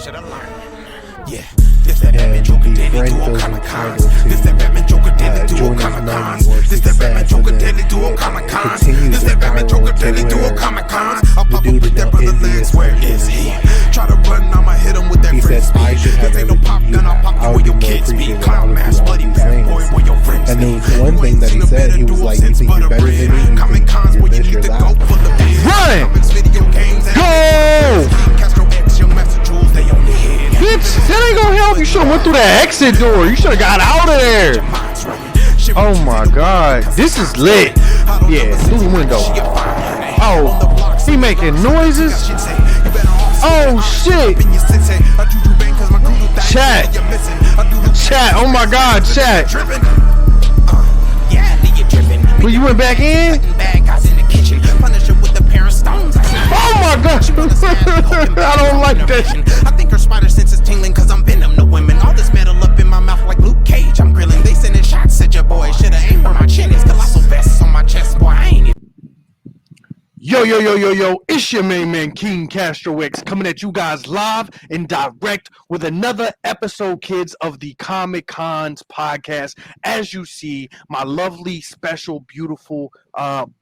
should have learned. Yeah, this that Batman Joker daily duo Comic Cons. This that Batman Joker daily duo Comic Cons. This that Batman Joker daily duo Comic Cons. This that Batman Joker daily duo Comic Cons. I'll pop up with that brother legs. Where is he? Try to run, I'ma hit him with that frisbee. This ain't no pop gun, I'll pop you where your kids be. Clown mask, bloody bad boy, where your friends be. And there was one thing that he said, he was like, you think you're better than me? Comic Cons where you need to go for the bid. Run! Go! King Castro X, Young Master Jules, they on the head. Bitch, that ain't gonna help. You should have went through that exit door. You should have got out of there. Oh my god, this is lit. Yeah, through the window. Oh, he making noises. Oh shit. Chat. Oh my god, chat. Well, you went back in? Oh my god. I don't like that. I think her spider sense is tingling cause I'm venom to women. All this metal up in my mouth like Luke Cage. I'm grilling. They sending shots at your boy. Shoulda aimed where my chin is. Colossal vests on my chest, boy. I ain't. Yo, it's your main man, King Castro X, coming at you guys live and direct with another episode, kids, of the Comic Cons podcast. As you see, my lovely, special, beautiful,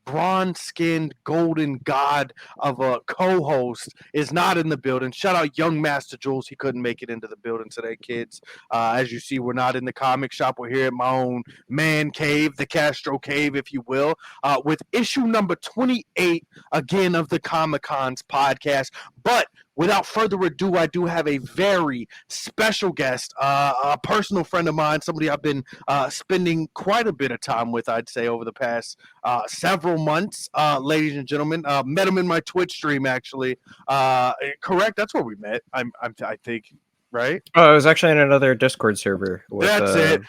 bronze-skinned, golden god of a co-host is not in the building. Shout out Young Master Jules. He couldn't make it into the building today, kids. As you see, we're not in the comic shop. We're here at my own man cave, the Castro Cave, if you will, with issue number 28, again, of the Comic Cons podcast. But without further ado, I do have a very special guest, a personal friend of mine, somebody I've been spending quite a bit of time with, I'd say, over the past several months, ladies and gentlemen. Met him in my Twitch stream, actually. Correct? That's where we met, I think, right? Oh, it was actually in another Discord server. With, That's it.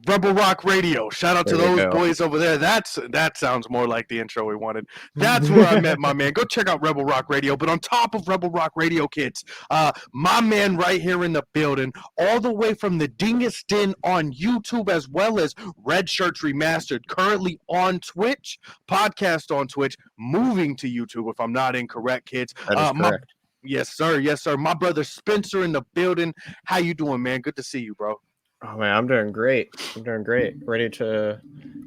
Rebel Rock Radio. Shout out to those boys over there. That sounds more like the intro we wanted. That's where I met my man. Go check out Rebel Rock Radio. But on top of Rebel Rock Radio, kids, my man right here in the building, all the way from the Dingus Den on YouTube, as well as Red Shirts Remastered, currently on Twitch, podcast on Twitch, moving to YouTube, if I'm not incorrect, kids. That is correct. Yes, sir. My brother Spencer in the building. How you doing, man? Good to see you, bro. Oh man, I'm doing great. Ready to.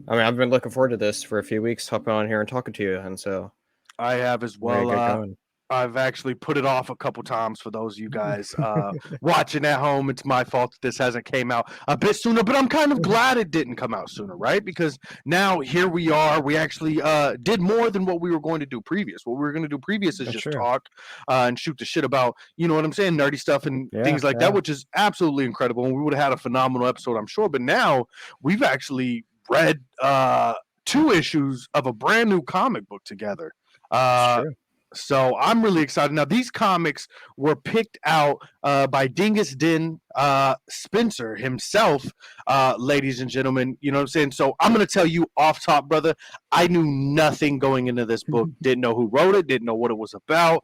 I've been looking forward to this for a few weeks, hopping on here and talking to you, and so I have as well. I've actually put it off a couple times for those of you guys watching at home. It's my fault that this hasn't came out a bit sooner, but I'm kind of glad it didn't come out sooner, right? Because now here we are. We actually did more than what we were going to do previous. What we were going to do previous is just talk and shoot the shit about, you know what I'm saying, nerdy stuff and things like that, which is absolutely incredible. And we would have had a phenomenal episode, I'm sure. But now we've actually read 2 issues of a brand new comic book together. So I'm really excited. Now, these comics were picked out by Dingus Den Spencer himself, ladies and gentlemen. You know what I'm saying? So I'm going to tell you off top, brother, I knew nothing going into this book. Didn't know who wrote it. Didn't know what it was about.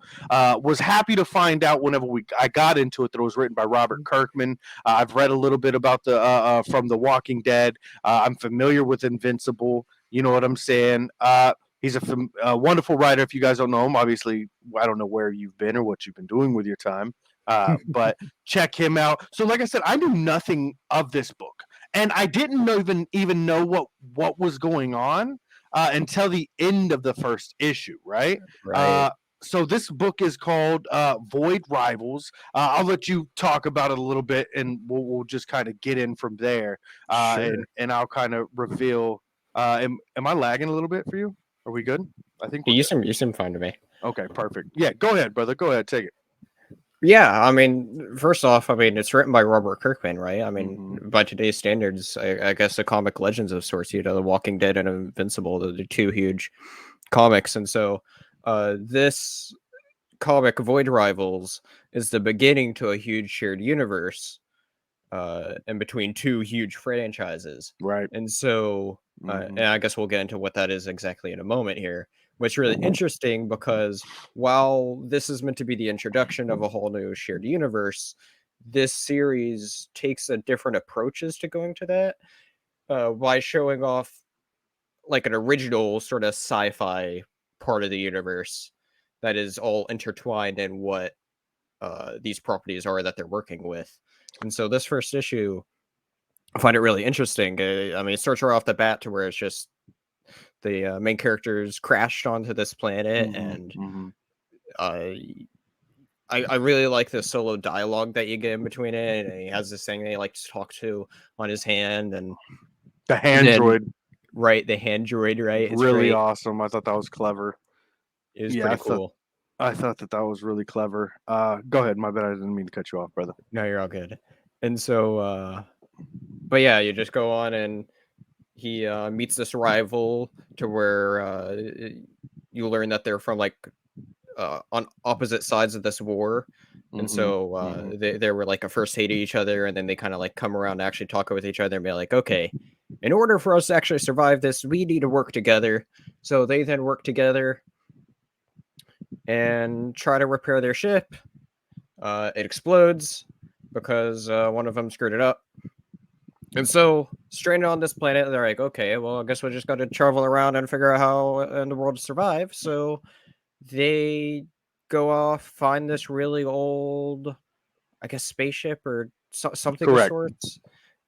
Was happy to find out whenever I got into it that it was written by Robert Kirkman. I've read a little bit about from The Walking Dead. I'm familiar with Invincible. You know what I'm saying? He's a wonderful writer. If you guys don't know him, obviously, I don't know where you've been or what you've been doing with your time, but check him out. So, like I said, I knew nothing of this book, and I didn't even know what was going on until the end of the first issue, right? So this book is called Void Rivals. I'll let you talk about it a little bit, and we'll just kind of get in from there, and I'll kind of reveal. Am I lagging a little bit for you? Are we good? I think you seem fine to me. Okay, perfect. Yeah, go ahead, brother. Go ahead, take it. Yeah, first off, it's written by Robert Kirkman, right? By today's standards, I guess the comic legends of sorts, The Walking Dead and Invincible, the 2 huge comics. And so this comic, Void Rivals, is the beginning to a huge shared universe in between 2 huge franchises. Right. And so, and I guess we'll get into what that is exactly in a moment here. Which is really interesting because while this is meant to be the introduction of a whole new shared universe, this series takes a different approaches to going to that by showing off like an original sort of sci-fi part of the universe that is all intertwined in what these properties are that they're working with. And so this first issue, I find it really interesting. I mean, it starts right off the bat to where it's just the main characters crashed onto this planet, and I really like the solo dialogue that you get in between it. And he has this thing that he likes to talk to on his hand, and the hand droid, right? The hand droid, right? It's really great. Awesome. I thought that was clever. It was pretty cool. I thought that was really clever. Go ahead. My bad. I didn't mean to cut you off, brother. No, you're all good. And so, but yeah, you just go on, and he meets this rival to where you learn that they're from like on opposite sides of this war. And so they were like a first hated each other, and then they kind of like come around to actually talk with each other and be like, okay, in order for us to actually survive this, we need to work together. So they then work together and try to repair their ship. It explodes because one of them screwed it up. And so, stranded on this planet, they're like, okay, well, I guess we just got to travel around and figure out how in the world to survive. So they go off, find this really old, I guess, spaceship or something of sorts.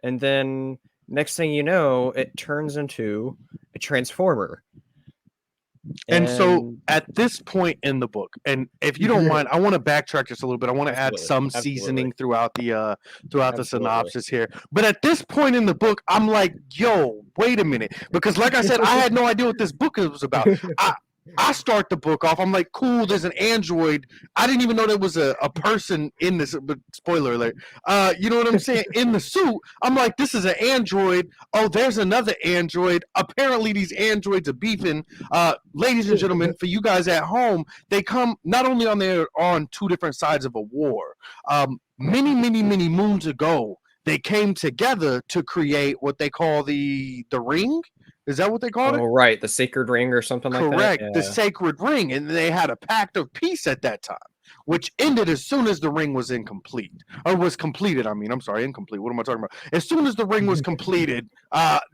And then, next thing you know, it turns into a transformer. And so at this point in the book, and if you don't mind, I want to backtrack just a little bit. I want to add some seasoning throughout the synopsis here. But at this point in the book, I'm like, yo, wait a minute. Because like I said, I had no idea what this book was about. I start the book off. I'm like, cool, there's an android. I didn't even know there was a person in this, but spoiler alert. You know what I'm saying? In the suit. I'm like, this is an android. Oh, there's another android. Apparently these androids are beefing. Ladies and gentlemen, for you guys at home, they come not only on two different sides of a war. Many moons ago, they came together to create what they call the ring. Is that what they call it? Oh, right. The sacred ring or something like that? Correct. Yeah. The sacred ring. And they had a pact of peace at that time, which ended as soon as the ring was incomplete. Or was completed. I mean, I'm sorry, incomplete. What am I talking about? As soon as the ring was completed,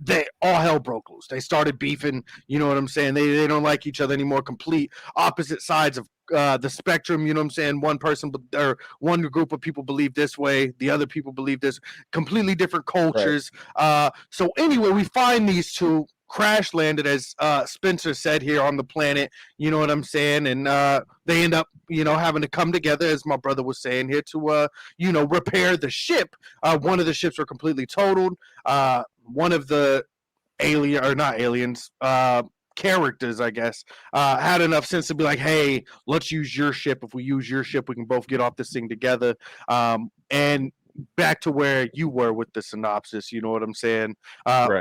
they all hell broke loose. They started beefing. You know what I'm saying? They don't like each other anymore. Complete opposite sides of the spectrum. You know what I'm saying? One person or one group of people believe this way. The other people believe this. Completely different cultures. Right. So anyway, we find these two crash landed, as Spencer said, here on the planet, you know what I'm saying, and they end up, having to come together, as my brother was saying here, to repair the ship. One of the ships were completely totaled. One of the characters, I guess, had enough sense to be like, hey, let's use your ship. If we use your ship, we can both get off this thing together. And back to where you were with the synopsis, you know what I'm saying?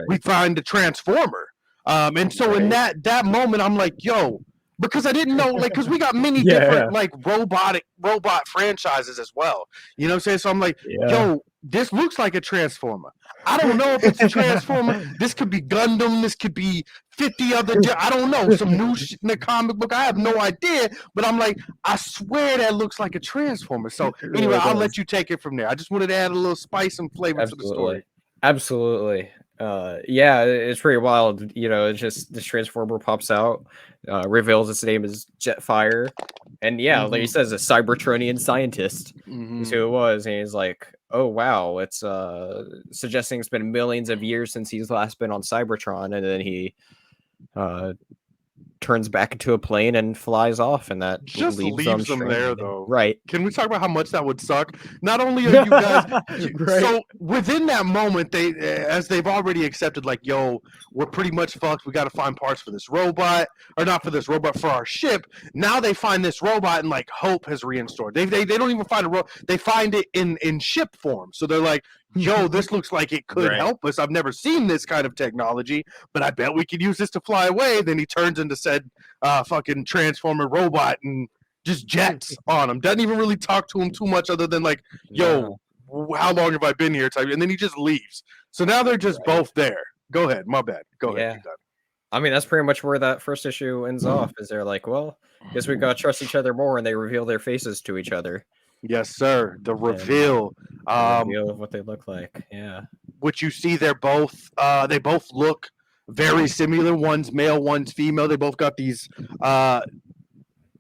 We find the transformer. And so in that moment, I'm like, yo, because I didn't know, like, because we got many different, like, robot franchises as well. You know what I'm saying? So I'm like, yo, this looks like a transformer. I don't know if it's a transformer. This could be Gundam. This could be 50 other, I don't know, some new shit in the comic book. I have no idea. But I'm like, I swear that looks like a transformer. So anyway, I'll let you take it from there. I just wanted to add a little spice and flavor to the story. Absolutely. Yeah, it's pretty wild. It's just this transformer pops out, reveals its name is Jetfire, and like he says, a Cybertronian scientist is who it was, and he's like, oh wow, it's suggesting it's been millions of years since he's last been on Cybertron, and then he turns back into a plane and flies off, and that just leaves them there, though. Right? Can we talk about how much that would suck? Not only are you guys so within that moment, they've already accepted, like, yo, we're pretty much fucked. We got to find parts for this robot, or not for this robot, for our ship. Now they find this robot, and like hope has reinstored. They don't even find a robot. They find it in ship form. So they're like, yo, this looks like it could help us. I've never seen this kind of technology, but I bet we could use this to fly away. Then he turns into said fucking transformer robot and just jets on him. Doesn't even really talk to him too much other than like, yo, how long have I been here? Type, and then he just leaves. So now they're just both there. Go ahead. My bad. Go ahead. I mean, that's pretty much where that first issue ends off. Is they're like, well, guess we gotta trust each other more, and they reveal their faces to each other. Yes, sir. The reveal. The reveal of what they look like. Yeah. Which you see, they both look very similar. One's male, one's female. They both got these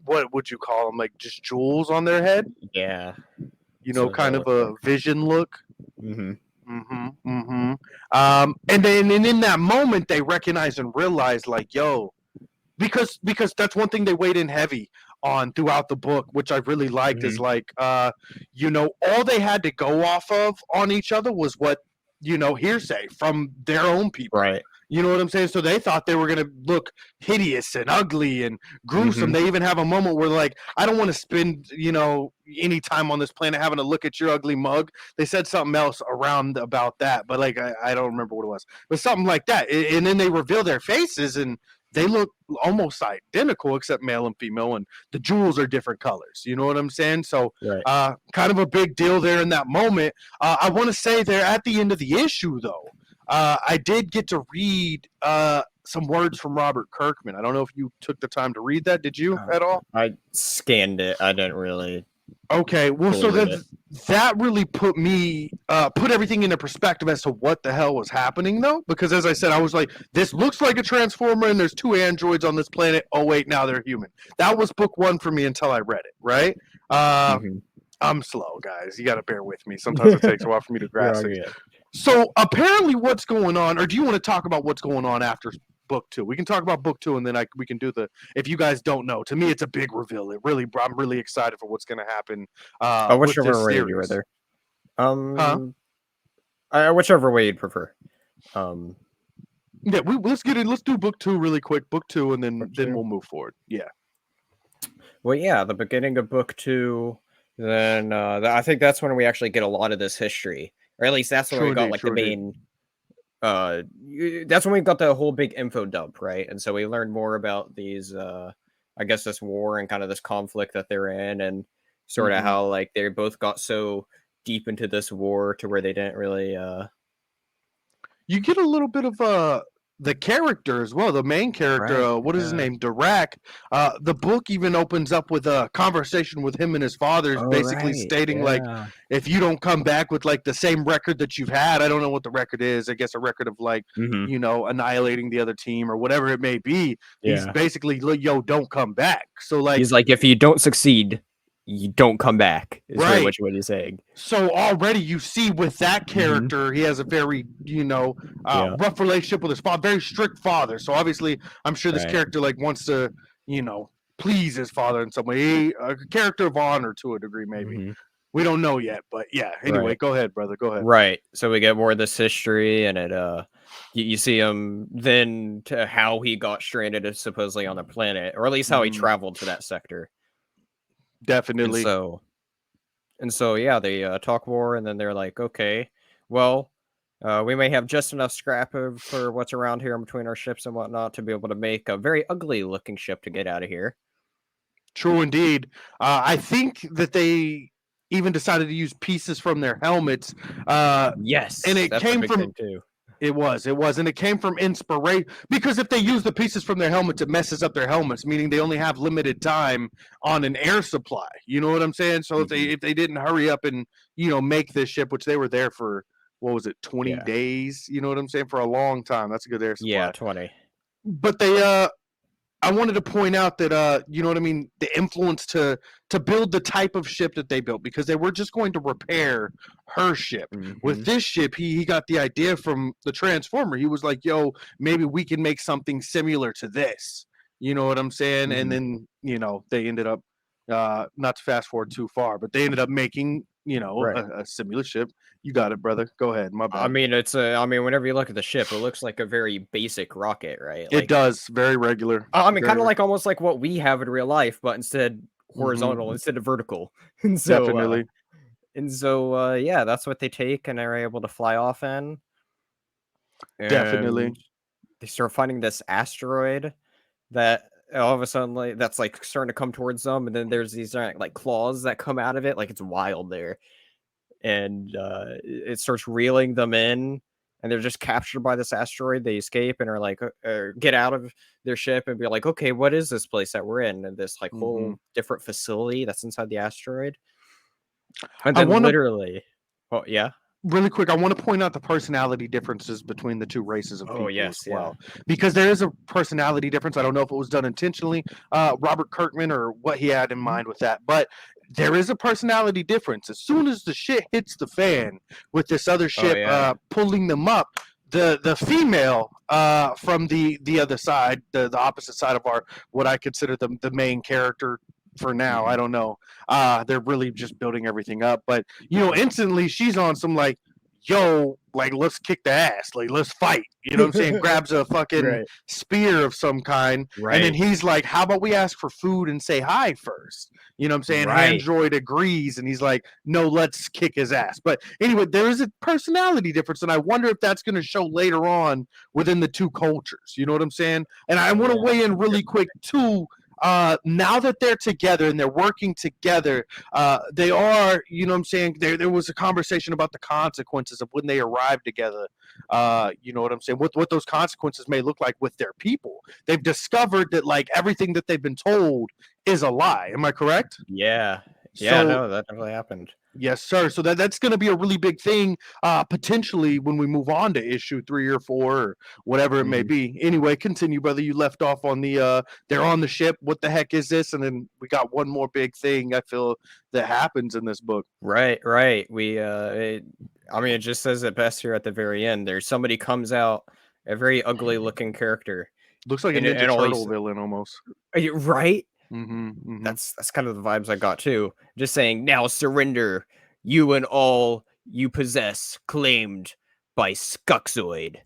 what would you call them? Like just jewels on their head? Yeah. You know, So kind of a vision look. Mm-hmm. And then and in that moment, they recognize and realize, like, yo, because that's one thing they weighed in heavy on throughout the book, which I really liked, is like, you know, all they had to go off of on each other was what, you know, hearsay from their own people. Right. You know what I'm saying? So they thought they were going to look hideous and ugly and gruesome. They even have a moment where, like, I don't want to spend, you know, any time on this planet having to look at your ugly mug. They said something else around about that, but, like, I don't remember what it was. But something like that. And then they reveal their faces, and they look almost identical except male and female, and the jewels are different colors. You know what I'm saying? So kind of a big deal there in that moment. I want to say there at the end of the issue, though, I did get to read some words from Robert Kirkman. I don't know if you took the time to read that. Did you at all? I scanned it. I didn't really. Okay, well, so that really put me put everything into perspective as to what the hell was happening, though, because as I said, I was like, this looks like a transformer, and there's 2 androids on this planet. Oh wait, now they're human. That was book 1 for me until I read it. Right? I'm slow, guys. You got to bear with me. Sometimes it takes a while for me to grasp it. So apparently, what's going on, or do you want to talk about what's going on after book 2? We can talk about book 2, and then we can do the. If you guys don't know, to me, it's a big reveal. I'm really excited for what's going to happen. Whichever way you rather. Whichever way you'd prefer. Yeah, let's get it. Let's do book 2 really quick. Book 2, and then we'll move forward. Yeah. Well, yeah, the beginning of book 2. Then I think that's when we actually get a lot of this history. Or at least that's when we got like the main. That's when we got the whole big info dump, right? And so we learned more about these, I guess, this war and kind of this conflict that they're in, and sort of how like they both got so deep into this war to where they didn't really. You get a little bit of the character as well. The main character, what is his name? Dirac. The book even opens up with a conversation with him and his father, basically stating like, if you don't come back with like the same record that you've had, I don't know what the record is. I guess a record of like, you know, annihilating the other team or whatever it may be. He's basically, yo, don't come back. So like, he's like, if you don't succeed, you don't come back, is pretty much what he's saying. So already you see with that character, he has a very, you know, rough relationship with his father, very strict father. So obviously, I'm sure this character like wants to, you know, please his father in some way. A character of honor to a degree, maybe. We don't know yet, but yeah. Anyway, go ahead, brother. Go ahead. Right. So we get more of this history, and it you see him then to how he got stranded supposedly on the planet, or at least how he traveled to that sector. Definitely. And so yeah, they talk more, and then they're like, okay, well, we may have just enough scrap for what's around here in between our ships and whatnot to be able to make a very ugly looking ship to get out of here. True indeed. I think that they even decided to use pieces from their helmets. Yes, and it came from too. It was, and it came from inspiration, because if they use the pieces from their helmets, it messes up their helmets, meaning they only have limited time on an air supply. You know what I'm saying? So if they didn't hurry up and, you know, make this ship, which they were there for, what was it, 20 days? You know what I'm saying? For a long time. That's a good air supply. Yeah, 20. But they I wanted to point out that you know what I mean, the influence to build the type of ship that they built, because they were just going to repair her ship. With this ship, he got the idea from the Transformer. He was like, yo, maybe we can make something similar to this. You know what I'm saying? And then, you know, they ended up not to fast forward too far, but they ended up making, you know, a similar ship. You got it, brother. Go ahead. My bad. I mean, whenever you look at the ship, it looks like a very basic rocket, right? Like, it does. Very regular. I mean, kind of like almost like what we have in real life, but instead horizontal instead of vertical. And so, definitely. Yeah, that's what they take, and they're able to fly off in. Definitely. They start finding this asteroid that all of a sudden, like, that's like starting to come towards them, and then there's these like claws that come out of it. Like, it's wild there. And it starts reeling them in, and they're just captured by this asteroid. They escape and are like, get out of their ship and be like, okay, what is this place that we're in? And this like whole different facility that's inside the asteroid. And then literally, oh yeah. really quick, I want to point out the personality differences between the two races of people as well, because there is a personality difference. I don't know if it was done intentionally, Robert Kirkman, or what he had in mind with that, but there is a personality difference. As soon as the shit hits the fan with this other ship pulling them up, the female from the other side, the opposite side of our, what I consider the main character for now. I don't know. They're really just building everything up, but instantly she's on some like, yo, like, let's kick the ass, like, let's fight. You know what I'm saying? Grabs a fucking spear of some kind, and then he's like, how about we ask for food and say hi first? You know what I'm saying? Android agrees, and he's like, no, let's kick his ass. But anyway, there is a personality difference, and I wonder if that's going to show later on within the two cultures. You know what I'm saying? And I want to weigh in really quick too. Now that they're together and they're working together, they are, you know what I'm saying, there was a conversation about the consequences of when they arrive together. You know what I'm saying, what those consequences may look like with their people. They've discovered that, like, everything that they've been told is a lie. Am I correct? No, that definitely happened. Yes, sir. So that's going to be a really big thing, potentially, when we move on to issue 3 or 4 or whatever it may be. Anyway, continue, brother. You left off on the they're on the ship. What the heck is this? And then we got one more big thing I feel that happens in this book. Right. We it just says it best here at the very end. There's somebody comes out, a very ugly looking character. Looks like a Ninja Turtle villain almost. Right? That's kind of the vibes I got too. Just saying, now surrender, you and all you possess, claimed by Skuxoid,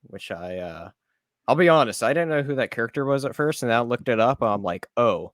which I'll be honest, I didn't know who that character was at first, and I looked it up, and I'm like, oh,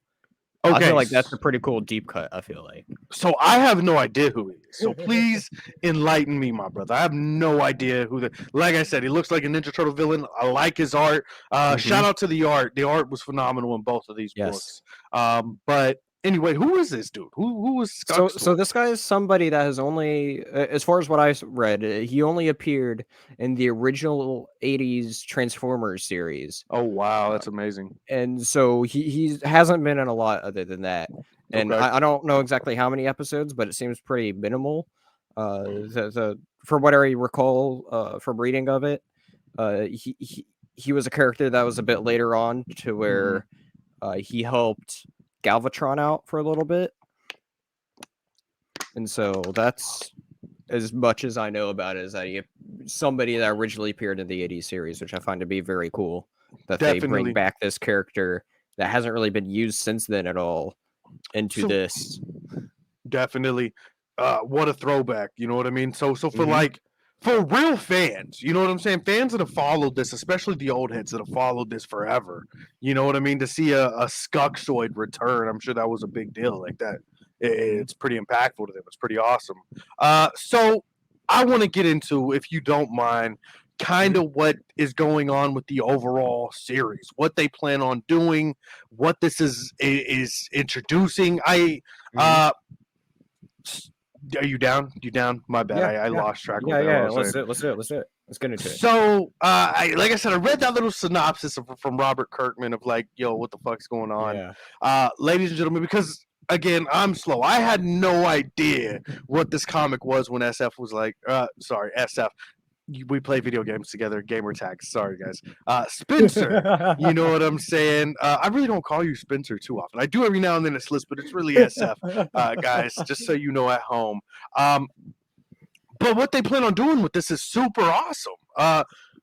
okay. I feel like that's a pretty cool deep cut, I feel like. So I have no idea who he is. So please enlighten me, my brother. I have no idea who like I said, he looks like a Ninja Turtle villain. I like his art. Shout out to the art. The art was phenomenal in both of these books. But anyway, who is this dude? Who was so this guy is somebody that has only, as far as what I read, he only appeared in the original 80s Transformers series. Oh wow, that's amazing. And so he hasn't been in a lot other than that. And I don't know exactly how many episodes, but it seems pretty minimal. From what I recall from reading of it, he was a character that was a bit later on to where he helped Galvatron out for a little bit, and so that's as much as I know about it. Is that somebody that originally appeared in the 80s series, which I find to be very cool. That they bring back this character that hasn't really been used since then at all into this. Definitely, what a throwback! You know what I mean? So for real fans, you know what I'm saying? Fans that have followed this, especially the old heads that have followed this forever, you know what I mean? To see a Skuxoid return, I'm sure that was a big deal. Like that, it's pretty impactful to them. It's pretty awesome. So I want to get into, if you don't mind, kind of what is going on with the overall series, what they plan on doing, what this is introducing. Are you down? My bad. I lost track. Let's do it. Let's get into it. So, like I said, I read that little synopsis from Robert Kirkman of like, yo, what the fuck's going on? Ladies and gentlemen, because again, I'm slow. I had no idea what this comic was when SF was like, SF. We play video games together, gamer tags. Sorry, guys. Spencer, you know what I'm saying? I really don't call you Spencer too often. I do every now and then it's Liz, but it's really SF, guys, just so you know at home. But what they plan on doing with this is super awesome.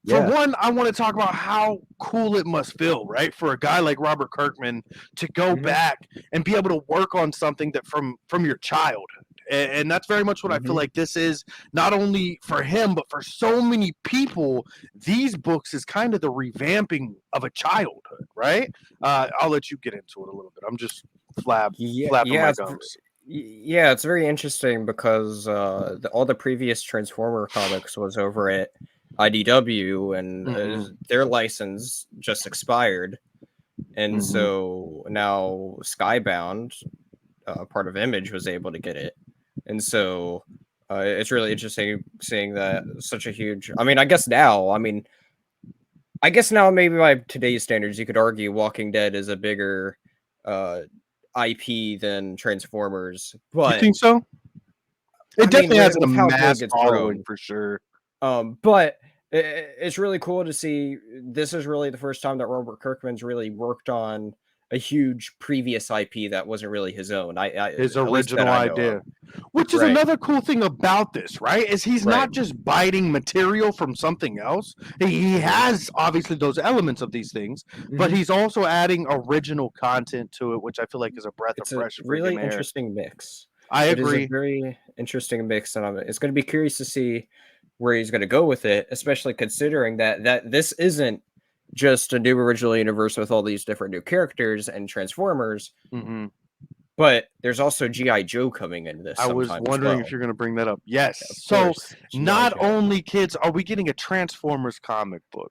For one, I want to talk about how cool it must feel, right, for a guy like Robert Kirkman to go back and be able to work on something that from your childhood. And that's very much what I feel like this is, not only for him, but for so many people. These books is kind of the revamping of a childhood, right? I'll let you get into it a little bit. I'm just flapping my gums. Yeah, it's very interesting because all the previous Transformer comics was over at IDW, and their license just expired. And so now Skybound, part of Image, was able to get it. And so it's really interesting seeing that such a huge... I guess now maybe by today's standards, you could argue Walking Dead is a bigger IP than Transformers. But you think so? It definitely has a how mass big it's following grown. for sure. But it's really cool to see. This is really the first time that Robert Kirkman's really worked on a huge previous IP that wasn't really his own. His At least that original I know idea, of. which is Right. another cool thing about this, right? Is he's Right. not just biting material from something else. He has obviously those elements of these things, but Mhm. he's also adding original content to it, which I feel like is a breath of It's a fresh really freaking air. interesting mix. I It is a agree. very interesting mix, and it's going to be curious to see where he's going to go with it, especially considering that this isn't just a new original universe with all these different new characters and Transformers, Hmm. but there's also GI Joe coming into this I was sometime as wondering if well. you're going to bring that up. Yes. Of So course, G.I. not Joe. only kids are we getting a Transformers comic book,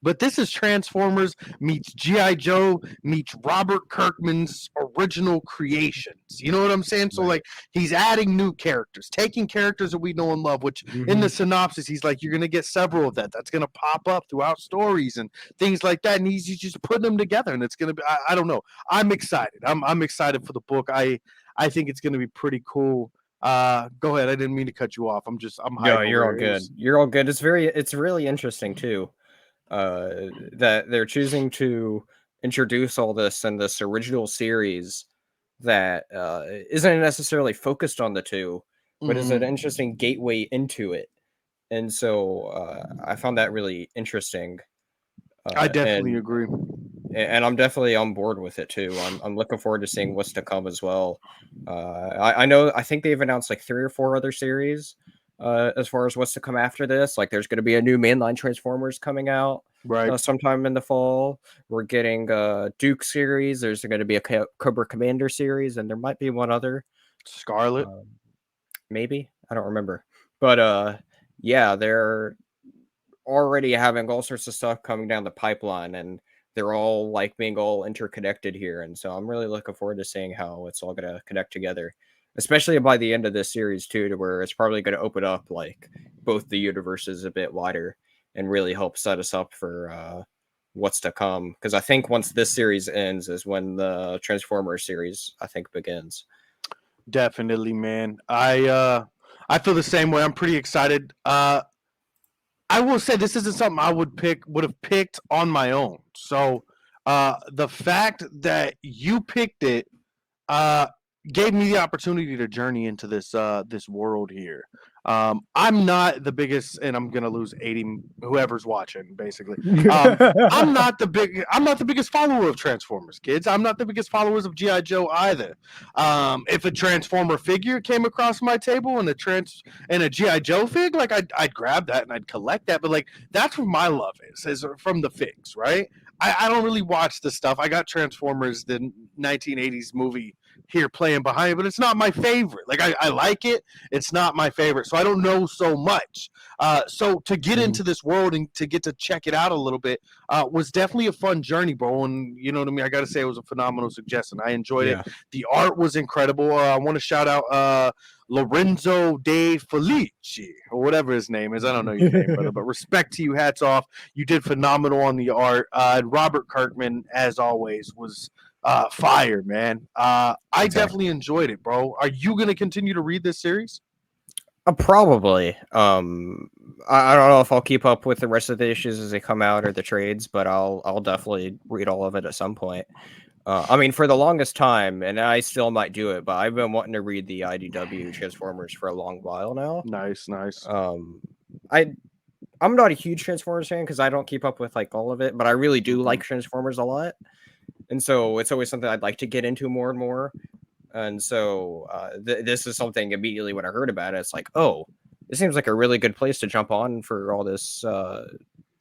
but this is Transformers meets G.I. Joe meets Robert Kirkman's original creations. You know what I'm saying? So, Right. like, he's adding new characters, taking characters that we know and love, which in the synopsis, he's like, you're going to get several of that. That's going to pop up throughout stories and things like that. And he's just putting them together. And it's going to be, I don't know. I'm excited. I'm excited for the book. I think it's going to be pretty cool. Go ahead. I didn't mean to cut you off. I'm No, hype you're over all it. good. You're all good. It's really interesting too. That they're choosing to introduce all this in this original series that isn't necessarily focused on the two, but is an interesting gateway into it. And so I found that really interesting. I definitely agree. And I'm definitely on board with it too. I'm looking forward to seeing what's to come as well. I think they've announced like 3 or 4 other series as far as what's to come after this. Like there's going to be a new mainline Transformers coming out Right. sometime in the fall. We're getting Duke series. There's going to be a Cobra Commander series, and there might be one other. Scarlet. Maybe, I don't remember. But yeah, they're already having all sorts of stuff coming down the pipeline, and they're all like being all interconnected here. And so I'm really looking forward to seeing how it's all going to connect together, especially by the end of this series too, to where it's probably going to open up like both the universes a bit wider and really help set us up for what's to come. Because I think once this series ends is when the Transformers series, I think, begins. Definitely, man. I feel the same way. I'm pretty excited. I will say this isn't something I would have picked on my own. So the fact that you picked it gave me the opportunity to journey into this world here. I'm not the biggest, and I'm gonna lose 80 whoever's watching. Basically, I'm not the biggest follower of Transformers, kids. I'm not the biggest followers of GI Joe either. If a Transformer figure came across my table and a GI Joe fig, like I'd grab that and I'd collect that. But like that's where my love is from the figs, right? I don't really watch the stuff. I got Transformers, the 1980s movie here playing behind it, but it's not my favorite. Like I like it, it's not my favorite, so I don't know so much. So to get into this world and to get to check it out a little bit was definitely a fun journey, bro. And you know what I mean. I got to say, it was a phenomenal suggestion. I enjoyed it. The art was incredible. I want to shout out Lorenzo De Felici or whatever his name is. I don't know your name, brother, but respect to you. Hats off. You did phenomenal on the art. Robert Kirkman, as always, was fire, man. I definitely enjoyed it, bro. Are you gonna continue to read this series? Probably. I don't know if I'll keep up with the rest of the issues as they come out or the trades, but I'll definitely read all of it at some point. I mean, for the longest time, and I still might do it, but I've been wanting to read the IDW Transformers for a long while now. Nice. I'm not a huge Transformers fan because I don't keep up with like all of it, but I really do like Transformers a lot. And so it's always something I'd like to get into more and more. And so this is something immediately when I heard about it, it's like, oh, it seems like a really good place to jump on for all this.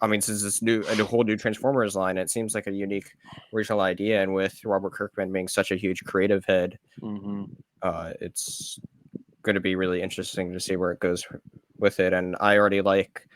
I mean, since it's a whole new Transformers line, it seems like a unique original idea. And with Robert Kirkman being such a huge creative head, it's going to be really interesting to see where it goes with it. And I already like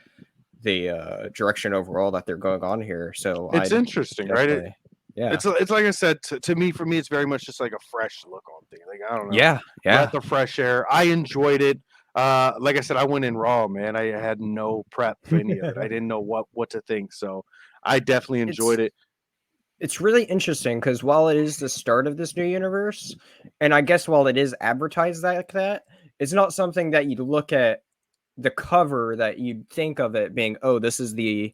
the direction overall that they're going on here. So it's interesting, right? Yeah, it's like I said, for me, it's very much just like a fresh look on thing. Like I don't know, yeah, breath of fresh air. I enjoyed it. Like I said, I went in raw, man. I had no prep for any of it. I didn't know what to think, so I definitely enjoyed it. It's really interesting because while it is the start of this new universe, and I guess while it is advertised like that, it's not something that you look at the cover that you'd think of it being, oh, this is the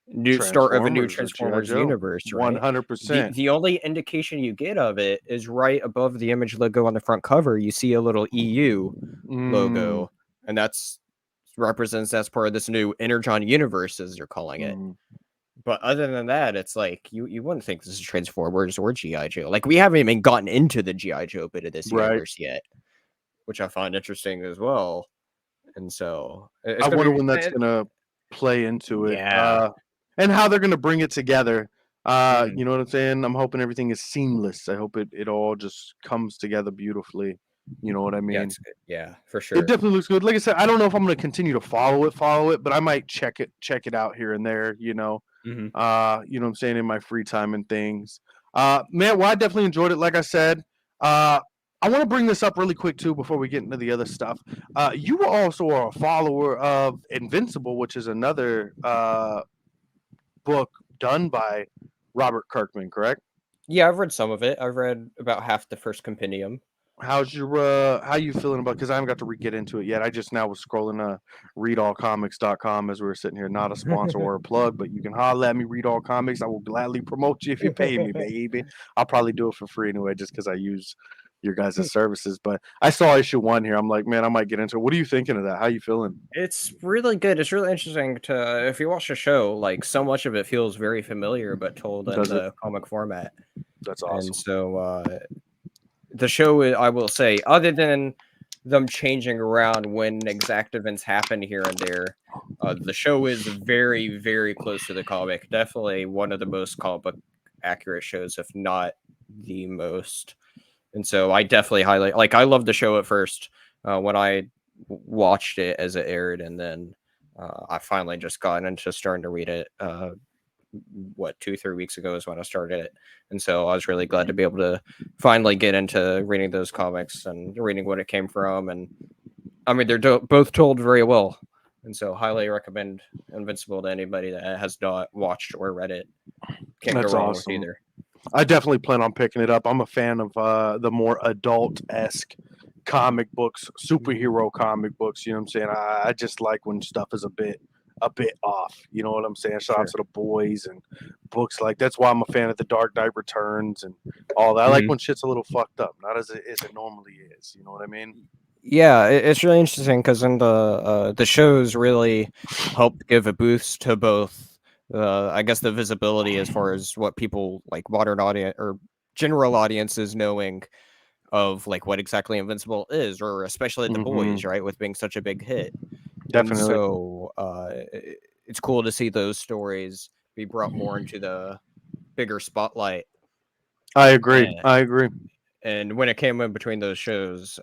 new start of a new Transformers universe, right? 100%. The only indication you get of it is right above the image logo on the front cover. You see a little EU logo, and that's part of this new Energon universe, as they're calling it. But other than that, it's like you wouldn't think this is Transformers or G.I. Joe. Like, we haven't even gotten into the G.I. Joe bit of this universe yet, which I find interesting as well. And so I wonder when that's gonna play into it. Yeah. And how they're gonna bring it together. You know what I'm saying? I'm hoping everything is seamless. I hope it all just comes together beautifully. You know what I mean? Yeah, for sure. It definitely looks good. Like I said, I don't know if I'm gonna continue to follow it, but I might check it out here and there, you know. You know what I'm saying, in my free time and things. Man, well, I definitely enjoyed it. Like I said, I want to bring this up really quick too before we get into the other stuff. You also are a follower of Invincible, which is another book done by Robert Kirkman, correct? Yeah, I've read some of it. I've read about half the first compendium. How's your how you feeling about, because I haven't got to get into it yet. I just now was scrolling readallcomics.com as we were sitting here. Not a sponsor or a plug, but you can holler at me, Read All Comics. I will gladly promote you if you pay me, baby. I'll probably do it for free anyway, just because I use your guys' services. But I saw issue 1 here. I'm like, man, I might get into it. What are you thinking of that? How you feeling? It's really good. It's really interesting to, if you watch the show, like, so much of it feels very familiar, but told in the comic format. That's awesome. And so the show, I will say, other than them changing around when exact events happen here and there, the show is very, very close to the comic. Definitely one of the most comic book accurate shows, if not the most. And so I definitely highlight, like, I loved the show at first when I watched it as it aired, and then I finally just got into starting to read it. 2-3 weeks ago is when I started it, and so I was really glad to be able to finally get into reading those comics and reading what it came from. And I mean, they're both told very well, and so highly recommend Invincible to anybody that has not watched or read it. Can't go wrong with either. I definitely plan on picking it up. I'm a fan of the more adult-esque comic books, superhero comic books. You know what I'm saying? I just like when stuff is a bit off. You know what I'm saying? Shout out to the boys and books like that's why I'm a fan of The Dark Knight Returns and all that. I like when shit's a little fucked up, not as it normally is. You know what I mean? Yeah, it's really interesting because in the shows really helped give a boost to both. I guess the visibility as far as what people like modern audience or general audiences knowing of like what exactly Invincible is, or especially the boys, right, with being such a big hit. Definitely. And so it's cool to see those stories be brought more into the bigger spotlight. I agree. And when it came in between those shows,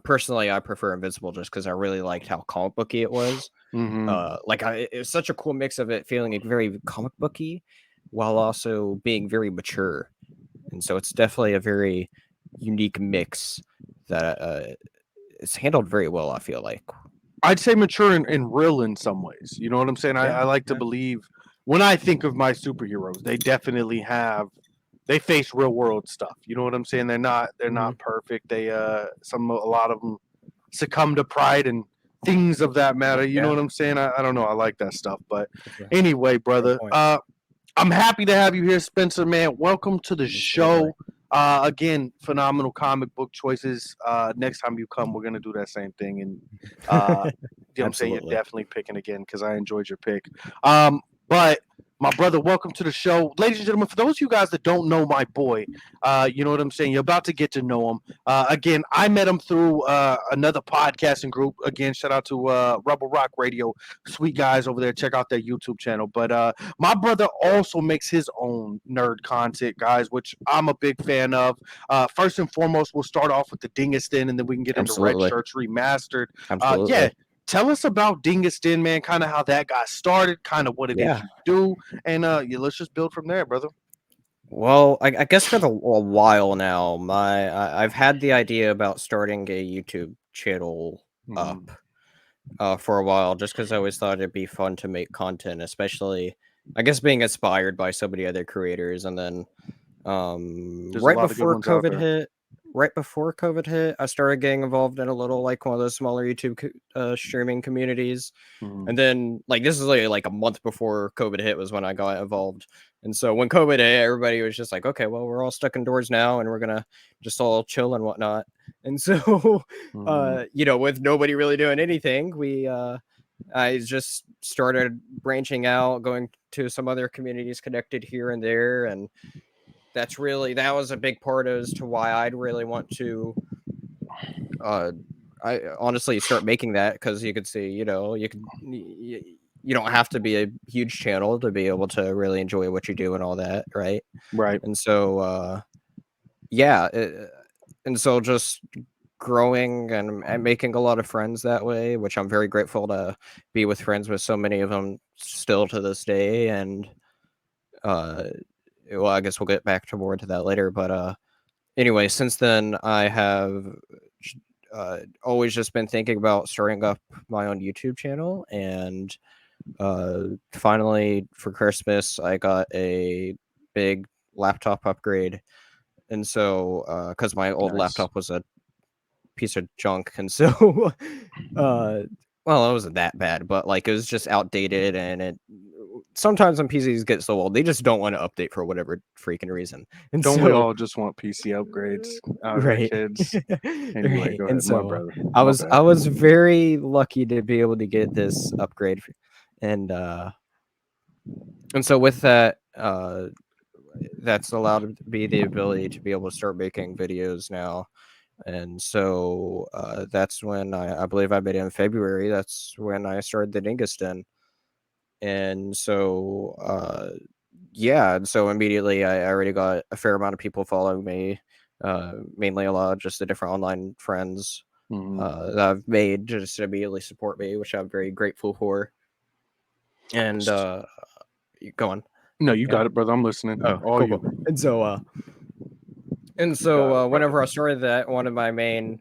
personally, I prefer Invincible just because I really liked how comic booky it was. It was such a cool mix of it feeling very comic booky while also being very mature. And so it's definitely a very unique mix that it's handled very well, I feel like. I'd say mature and real in some ways. You know what I'm saying? I like to believe when I think of my superheroes, they definitely they face real world stuff. You know what I'm saying? They're not perfect. They a lot of them succumb to pride and things of that matter. You know what I'm saying? I don't know. I like that stuff. But anyway, brother, I'm happy to have you here, Spencer, man. Welcome to the show. Again, phenomenal comic book choices. Next time you come, we're going to do that same thing. And you know what I'm saying? You're definitely picking again because I enjoyed your pick. But my brother, welcome to the show. Ladies and gentlemen, for those of you guys that don't know my boy, you know what I'm saying? You're about to get to know him. Again, I met him through another podcasting group. Again, shout out to Rebel Rock Radio. Sweet guys over there. Check out their YouTube channel. But my brother also makes his own nerd content, guys, which I'm a big fan of. First and foremost, we'll start off with the Dingus Den, and then we can get into Red Shirts Remastered. Tell us about Dingus Den, man, kind of how that got started, kind of what it is you do, and let's just build from there, brother. Well, I guess for a while now, I've had the idea about starting a YouTube channel up for a while, just because I always thought it'd be fun to make content, especially, I guess, being inspired by so many other creators. And then right before COVID hit, right before COVID hit, I started getting involved in a little like one of those smaller YouTube streaming communities. And then like this is like a month before COVID hit was when I got involved. And so when COVID hit, everybody was just like, okay, well, we're all stuck indoors now and we're gonna just all chill and whatnot. And so with nobody really doing anything, I just started branching out, going to some other communities connected here and there, and that was a big part as to why I'd really want to I honestly start making that, because you could see, you don't have to be a huge channel to be able to really enjoy what you do and all that, right? And so and so just growing and making a lot of friends that way, which I'm very grateful to be with friends with so many of them still to this day. And well, I guess we'll get back to more into that later, but anyway, since then I have always just been thinking about starting up my own YouTube channel, and finally for Christmas I got a big laptop upgrade. And so because my old laptop was a piece of junk, and so well, it wasn't that bad, but like it was just outdated, and it sometimes when PCs get so old, they just don't want to update for whatever freaking reason. And don't we all just want PC upgrades out right, kids? Anyway, right. go ahead, and so my brother. I was very lucky to be able to get this upgrade, and so with that, that's allowed me the ability to be able to start making videos now. And so that's when I believe I made it in February. That's when I started the Dingus Den. And so and so immediately I already got a fair amount of people following me, mainly a lot of just the different online friends that I've made just to immediately support me, which I'm very grateful for. And go on. No, you got it, brother. I'm listening. Oh, cool. And so whenever I started that, one of my main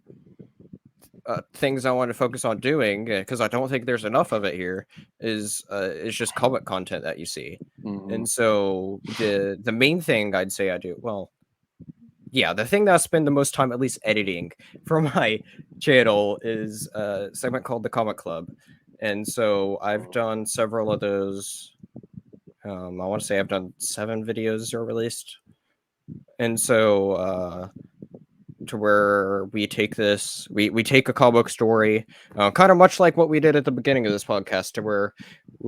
things I want to focus on doing, because I don't think there's enough of it here, is just comic content that you see. And so the main thing I'd say I do, the thing that I spend the most time at least editing for my channel is a segment called the Comic Club. And so I've done several of those. I want to say I've done 7 videos are released. And so to where we take this, we take a comic book story, kind of much like what we did at the beginning of this podcast, to where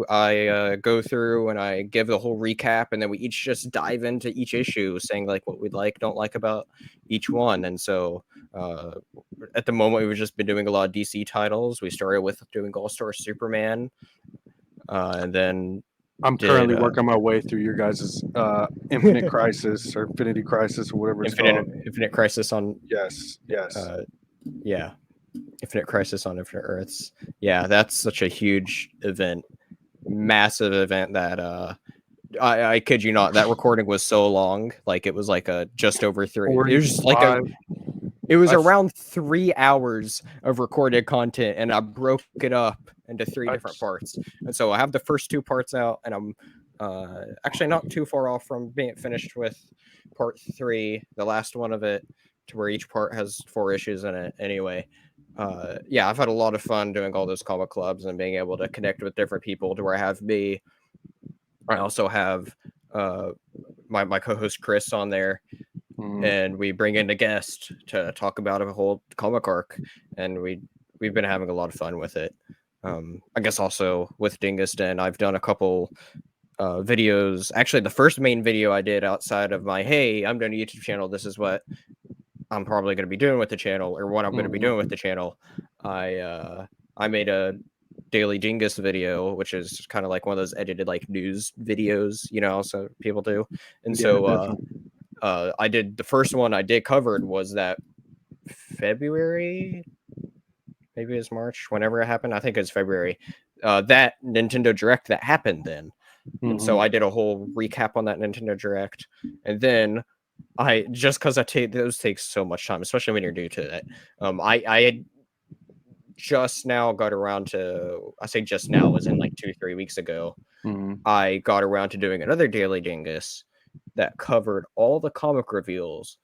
I go through and I give the whole recap, and then we each just dive into each issue, saying like what we like, don't like about each one. And so at the moment we've just been doing a lot of DC titles. We started with doing All-Star Superman, and then I'm currently working my way through your guys' Infinite Crisis or Infinity Crisis or whatever it's called. Infinite Crisis on... Yes. Infinite Crisis on Infinite Earths. Yeah, that's such a huge event. Massive event that... I kid you not, that recording was so long. Like, it was like just over 3... It was just like it was around 3 hours of recorded content, and I broke it up into 3 different parts. And so I have the first 2 parts out, and I'm actually not too far off from being finished with part 3, the last one of it, to where each part has 4 issues in it. Anyway, I've had a lot of fun doing all those comic clubs and being able to connect with different people, to where I also have my co-host Chris on there. And we bring in a guest to talk about a whole comic arc, and we've been having a lot of fun with it. I guess also with Dingus Den, I've done a couple videos. Actually, the first main video I did outside of my, hey, I'm doing a YouTube channel, this is what I'm probably going to be doing with the channel, or what I'm going to be doing with the channel. I made a daily Dingus video, which is kind of like one of those edited like news videos, so people do. And I did the first one I did covered was that February, maybe it's March, whenever it happened. I think it's February. That Nintendo Direct that happened then. And so I did a whole recap on that Nintendo Direct. And then just because those take so much time, especially when you're new to that. I had just now got around to, I say just now, as in like 2-3 weeks ago, I got around to doing another daily Dingus that covered all the comic reveals.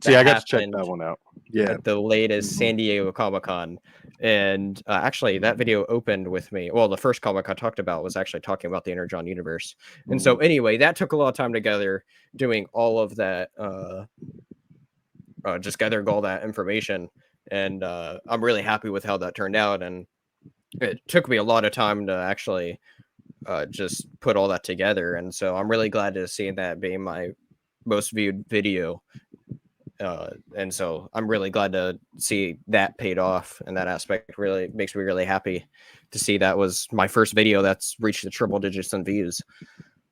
See, I got to check that one out. at the latest San Diego Comic-Con. And actually, that video opened with me. Well, the first comic I talked about was actually talking about the Energon universe. And so anyway, that took a lot of time together doing all of that, just gathering all that information. And I'm really happy with how that turned out. And it took me a lot of time to actually just put all that together. And so I'm really glad to see that being my most viewed video. And so I'm really glad to see that paid off, and that aspect really makes me really happy to see that was my first video that's reached the triple digits in views.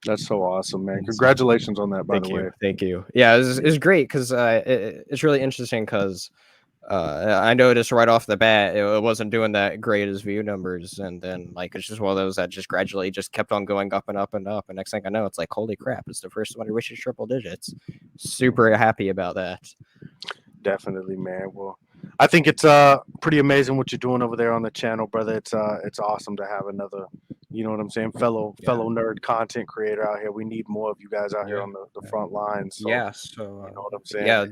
That's so awesome, man. Congratulations on that, by the way. Thank you. Yeah, it's great because it's really interesting because I noticed right off the bat it wasn't doing that great as view numbers, and then like it's just one of those that just gradually just kept on going up and up and up, and next thing I know, it's like, holy crap, it's the first one to reach triple digits. Super happy about that. Definitely, man. Well, I think it's pretty amazing what you're doing over there on the channel, brother. It's awesome to have another, you know what I'm saying, fellow nerd content creator out here. We need more of you guys out here on the front lines. So, so you know what I'm saying? Yeah.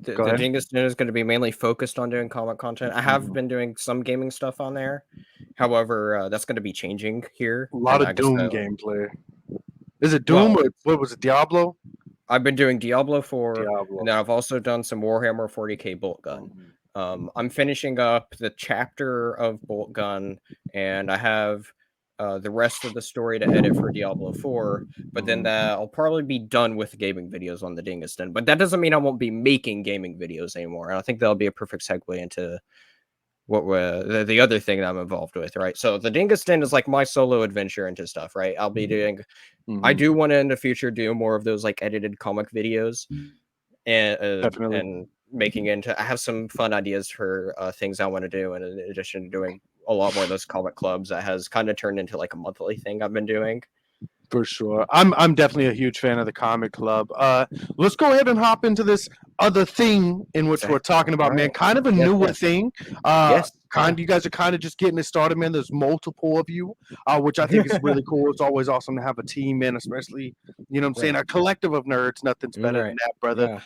The Dingus Den is going to be mainly focused on doing comic content. I have been doing some gaming stuff on there. However, that's going to be changing here. A lot of Doom gameplay. Is it Doom or what was it, Diablo? I've been doing Diablo 4, and then I've also done some Warhammer 40k Bolt Gun. I'm finishing up the chapter of Bolt Gun, and I have the rest of the story to edit for Diablo 4, but then I'll probably be done with gaming videos on the Dingus Den. But that doesn't mean I won't be making gaming videos anymore. And I think that'll be a perfect segue into what the other thing that I'm involved with, right? So the Dingus Den is like my solo adventure into stuff, right? I'll be doing, I do want to in the future do more of those like edited comic videos and making into, I have some fun ideas for things I want to do, and in addition to doing a lot more of those comic clubs, that has kind of turned into like a monthly thing I've been doing. For sure. I'm definitely a huge fan of the comic club. Let's go ahead and hop into this other thing in which we're talking about, man. Kind of a newer thing. You guys are kind of just getting it started, man. There's multiple of you, which I think is really cool. It's always awesome to have a team, man, especially, you know what I'm saying, a collective of nerds. Nothing's better than that, brother.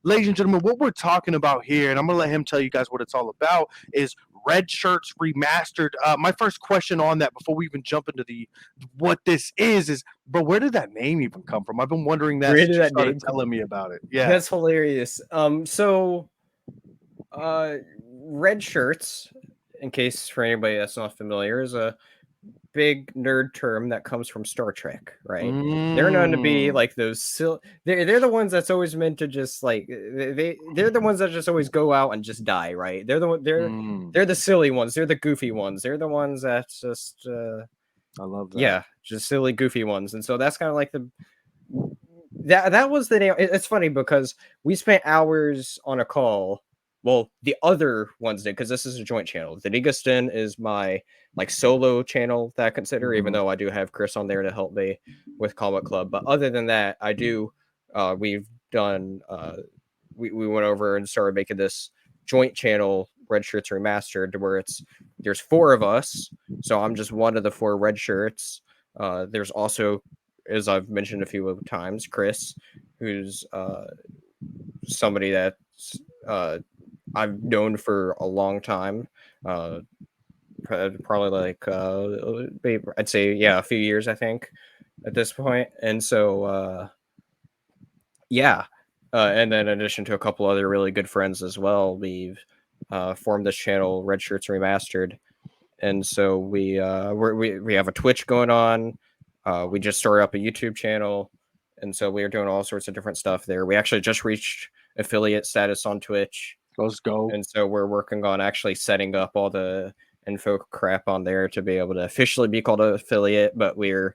Ladies and gentlemen, what we're talking about here, and I'm going to let him tell you guys what it's all about, is Red Shirts Remastered. My first question on that before we even jump into what this is, but where did that name even come from? I've been wondering that since you started telling me about it. Yeah, that's hilarious. So Red Shirts, in case for anybody that's not familiar, is a big nerd term that comes from Star Trek, right? They're known to be like those they're the ones that's always meant to just like they're the ones that just always go out and just die, right? They're the silly ones, they're the goofy ones, they're the ones that just I love that. Yeah, just silly goofy ones. And so that's kind of like that was the name. It's funny because we spent hours on a call. Well, the other ones did, because this is a joint channel. The Dingus Den is my like solo channel that I consider, even though I do have Chris on there to help me with Comic Club. But other than that, I do. We've done. We went over and started making this joint channel, Red Shirts Remastered, where there's 4 of us. So I'm just one of the 4 red shirts. There's also, as I've mentioned a few times, Chris, who's somebody that's I've known for a long time, probably like I'd say a few years, I think, at this point. And so and then in addition to a couple other really good friends as well, we've formed this channel, Red Shirts Remastered. And so we have a Twitch going on. We just started up a YouTube channel, and so we are doing all sorts of different stuff there. We actually just reached affiliate status on Twitch. Let's go. And so we're working on actually setting up all the info crap on there to be able to officially be called an affiliate, but we're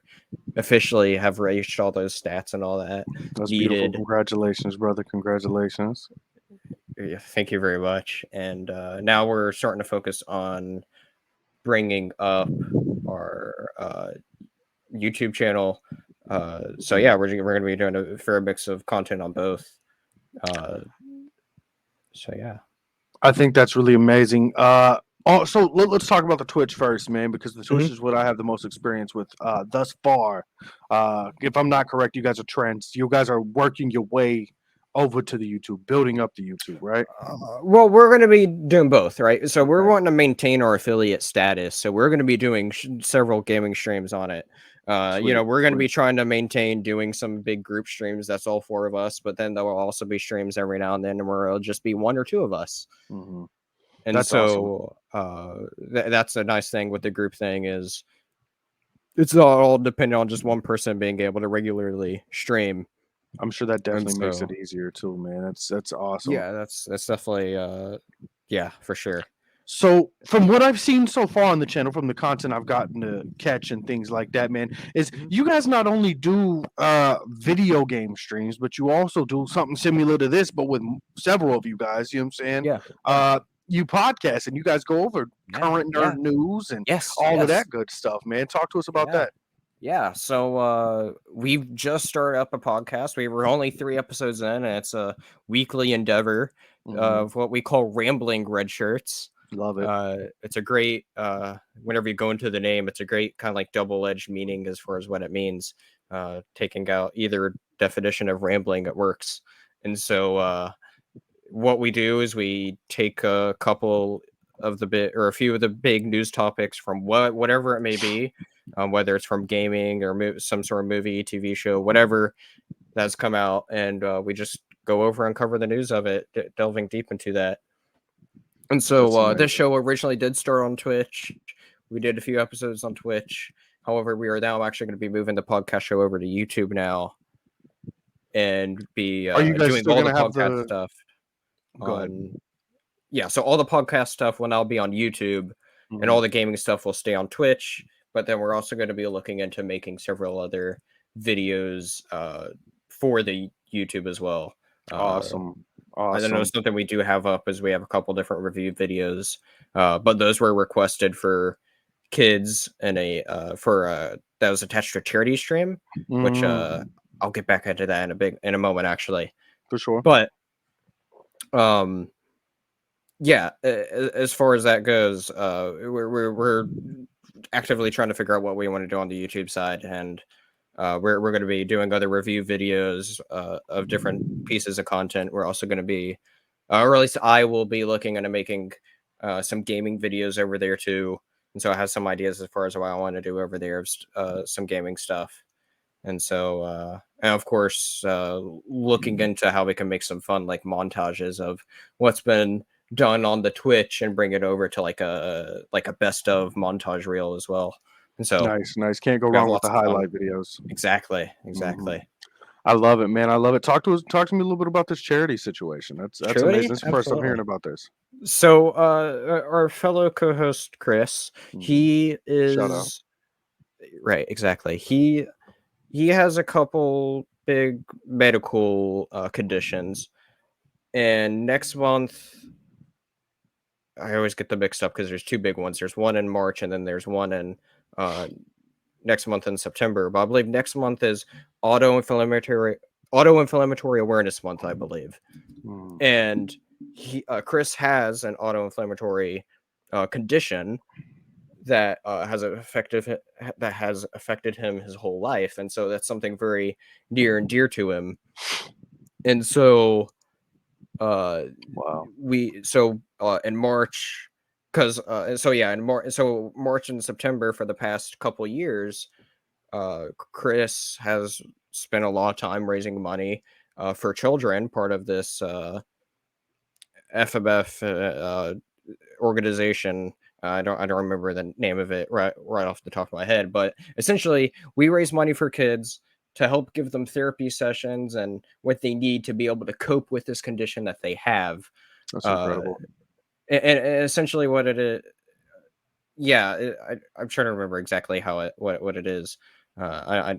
officially have reached all those stats and all that. That's beautiful. Congratulations, brother. Congratulations. Yeah, thank you very much. And now we're starting to focus on bringing up our YouTube channel. So yeah, we're going to be doing a fair mix of content on both. So yeah, I think that's really amazing. So let's talk about the Twitch first, man, because the Twitch is what I have the most experience with thus far. If I'm not correct, you guys are trends. You guys are working your way over to the YouTube, building up the YouTube, right? Well, we're going to be doing both, right? So we're Okay. wanting to maintain our affiliate status. So we're going to be doing several gaming streams on it. You know, we're going to be trying to maintain doing some big group streams. That's all 4 of us. But then there will also be streams every now and then where it'll just be 1 or 2 of us. Mm-hmm. And that's so that's a nice thing with the group thing is it's all dependent on just one person being able to regularly stream. I'm sure that definitely makes it easier too, man. That's awesome. Yeah, that's definitely yeah, for sure. So from what I've seen so far on the channel, from the content I've gotten to catch and things like that, man, is you guys not only do video game streams, but you also do something similar to this, but with several of you guys. You know what I'm saying? Yeah. You podcast and you guys go over current nerd news and all of that good stuff, man. Talk to us about that. Yeah, so we've just started up a podcast. We were only 3 episodes in, and it's a weekly endeavor of what we call Rambling Red Shirts. Love it. It's a great, whenever you go into the name, it's a great kind of like double-edged meaning as far as what it means. Taking out either definition of rambling, it works. And so what we do is we take a couple of a few of the big news topics from whatever it may be, whether it's from gaming or some sort of movie, TV show, whatever that's come out, and we just go over and cover the news of it, delving deep into that. And so this show originally did start on Twitch. We did a few episodes on Twitch. However, we are now actually going to be moving the podcast show over to YouTube now and be doing all the podcast stuff. Yeah, so all the podcast stuff will now be on YouTube, and all the gaming stuff will stay on Twitch. But then we're also going to be looking into making several other videos for the YouTube as well. Awesome. I don't know, something we do have up is we have a couple different review videos, but those were requested for kids and that was attached to a charity stream, which I'll get back into that in a moment, actually. For sure. But yeah, as far as that goes, we're actively trying to figure out what we want to do on the YouTube side, and we're going to be doing other review videos of different pieces of content. We're also going to be, or at least I will be looking into making some gaming videos over there too. And so I have some ideas as far as what I want to do over there, some gaming stuff. And so, and of course, looking into how we can make some fun like montages of what's been done on the Twitch and bring it over to like a best of montage reel as well. And so nice. Can't go wrong with the highlight videos. Exactly. I love it, man. I love it. Talk to me a little bit about this charity situation. That's amazing. That's the first I'm hearing about this. So our fellow co-host Chris, he is Shout out. Right, exactly. He has a couple big medical conditions, and next month I always get them mixed up because there's 2 big ones. There's one in March, and then there's one in next month in September. But I believe next month is autoinflammatory awareness month, I believe. And Chris has an autoinflammatory condition that has affected him his whole life, and so that's something very near and dear to him. And so in March, March and September for the past couple years, Chris has spent a lot of time raising money for children, part of this FMF organization. I don't remember the name of it right off the top of my head, but essentially we raise money for kids to help give them therapy sessions and what they need to be able to cope with this condition that they have. That's incredible. And essentially what it is, I'm trying to remember exactly how what it is. I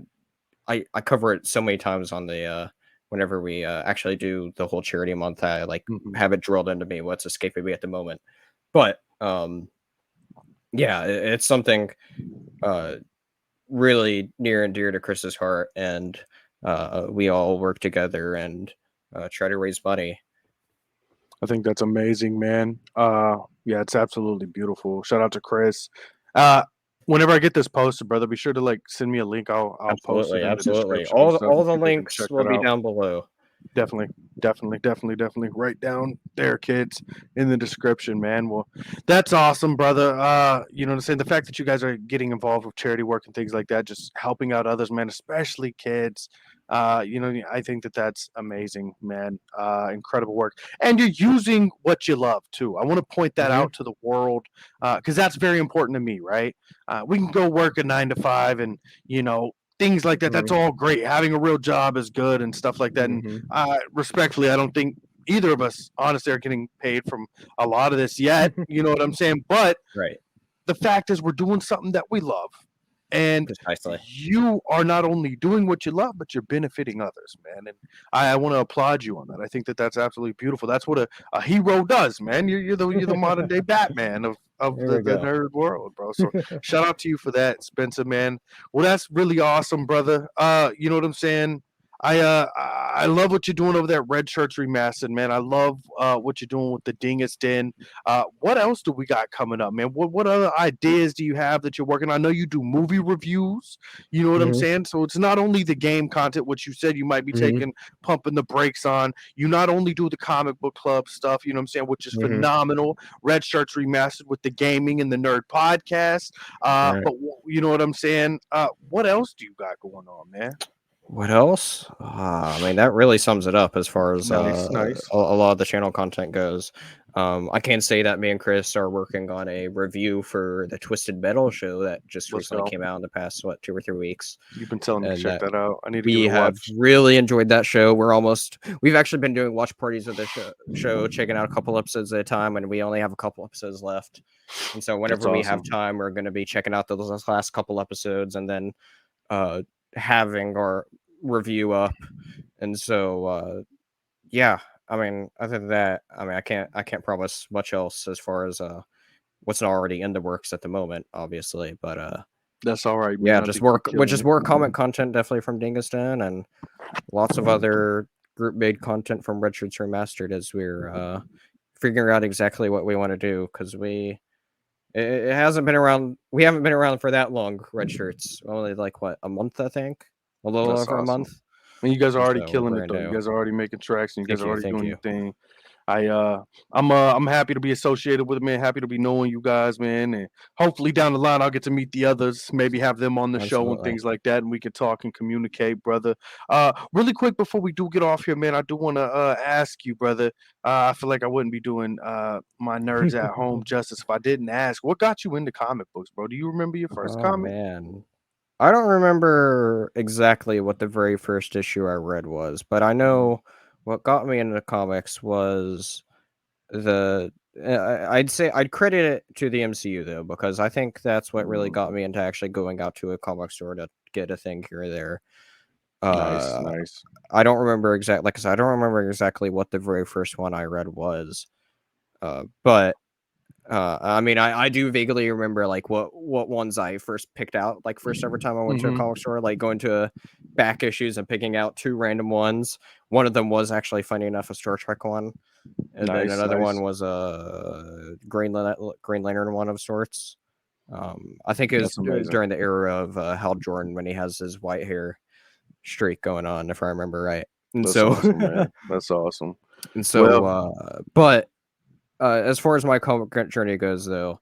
cover it so many times on the whenever we actually do the whole charity month. I have it drilled into me what's escaping me at the moment, but it's something really near and dear to Chris's heart, and we all work together and try to raise money. I think that's amazing, man. It's absolutely beautiful. Shout out to Chris. Whenever I get this posted, brother, be sure to send me a link. I'll post it. Absolutely. All the links will be down below. Definitely. Right down there, kids, in the description, man. Well, that's awesome, brother. The fact that you guys are getting involved with charity work and things like that, just helping out others, man, especially kids. I think that that's amazing, man. Incredible work, and you're using what you love too. I want to point that Mhm. out to the world because that's very important to me, right? We can go work a 9 to 5, and things like that. That's Mhm. all great. Having a real job is good and stuff like that. And Mhm. respectfully, I don't think either of us, honestly, are getting paid from a lot of this yet. You know what I'm saying? But Right. the fact is, we're doing something that we love, and Precisely. you are not only doing what you love, but you're benefiting others, man. And I want to applaud you on that. I think that that's absolutely beautiful. That's what a hero does, man. You're the modern day Batman of There the, we the go. nerd world, bro. So shout out to you for that, Spencer, man. Well, that's really awesome, brother. You know what I'm saying? I love what you're doing over there at Red Shirts Remastered, man. I love what you're doing with the Dingus Den. What else do we got coming up, man? What other ideas do you have that you're working on? I know you do movie reviews. You know what I'm Mhm. saying? So it's not only the game content, which you said you might be Mhm. pumping the brakes on. You not only do the comic book club stuff, you know what I'm saying, which is Mhm. phenomenal. Red Shirts Remastered with the gaming and the nerd podcast. Right. But you know what I'm saying? What else do you got going on, man? What else? I mean, that really sums it up as far as Nice. a lot of the channel content goes. I can say that me and Chris are working on a review for the Twisted Metal show that just Let's recently go. came out in the past 2 or 3 weeks, You've been telling me to and check that that out. I need to give we it a have watch. really enjoyed that show. We've actually been doing watch parties of the show, checking out a couple episodes at a time, and we only have a couple episodes left. And so That's whenever we have awesome. time, we're going to be checking out those last couple episodes, and then uh, having our review up. And so, yeah, I mean, other than that, I mean, I can't promise much else as far as what's already in the works at the moment, obviously. But That's all right, yeah, man. I just think you're more, which killing is it. more comment content definitely from Dinguston, and lots of other group made content from Red Shirts Remastered as we're figuring out exactly what we want to do, because it hasn't been around. We haven't been around for that long. Red Shirts only like what, a month, I think, a little That's over a awesome. month. And you guys are And already so we're killing it brand though. You new. guys are already making tracks and you guys Thank are you, already thank doing you. your thing. I'm happy to be associated with it, man. Happy to be knowing you guys, man. And hopefully down the line I'll get to meet the others, maybe have them on the show and Absolutely. things like that, and we can talk and communicate, brother. Really quick before we do get off here, man, I do want to ask you, brother. I feel like I wouldn't be doing my nerds at home justice if I didn't ask. What got you into comic books, bro? Do you remember your first Oh comic? man. I don't remember exactly what the very first issue I read was, but I know what got me into comics was the I'd say I'd credit it to the MCU though, because I think that's what really got me into actually going out to a comic store to get a thing here or there. Nice, Uh nice. I don't remember exactly, like I said, I don't remember exactly what the very first one I read was. But I mean, I do vaguely remember like what ones I first picked out, like first ever time I went to a Mm-hmm. comic store, like going to back issues and picking out two random ones. One of them was actually, funny enough, a Star Trek one, and then Nice, another nice. one was a Green Lantern one of sorts. I think it was That's amazing. during the era of Hal Jordan when he has his white hair streak going on, if I remember right. And That's so, awesome, man. That's awesome. and so, Well, but as far as my comic journey goes, though,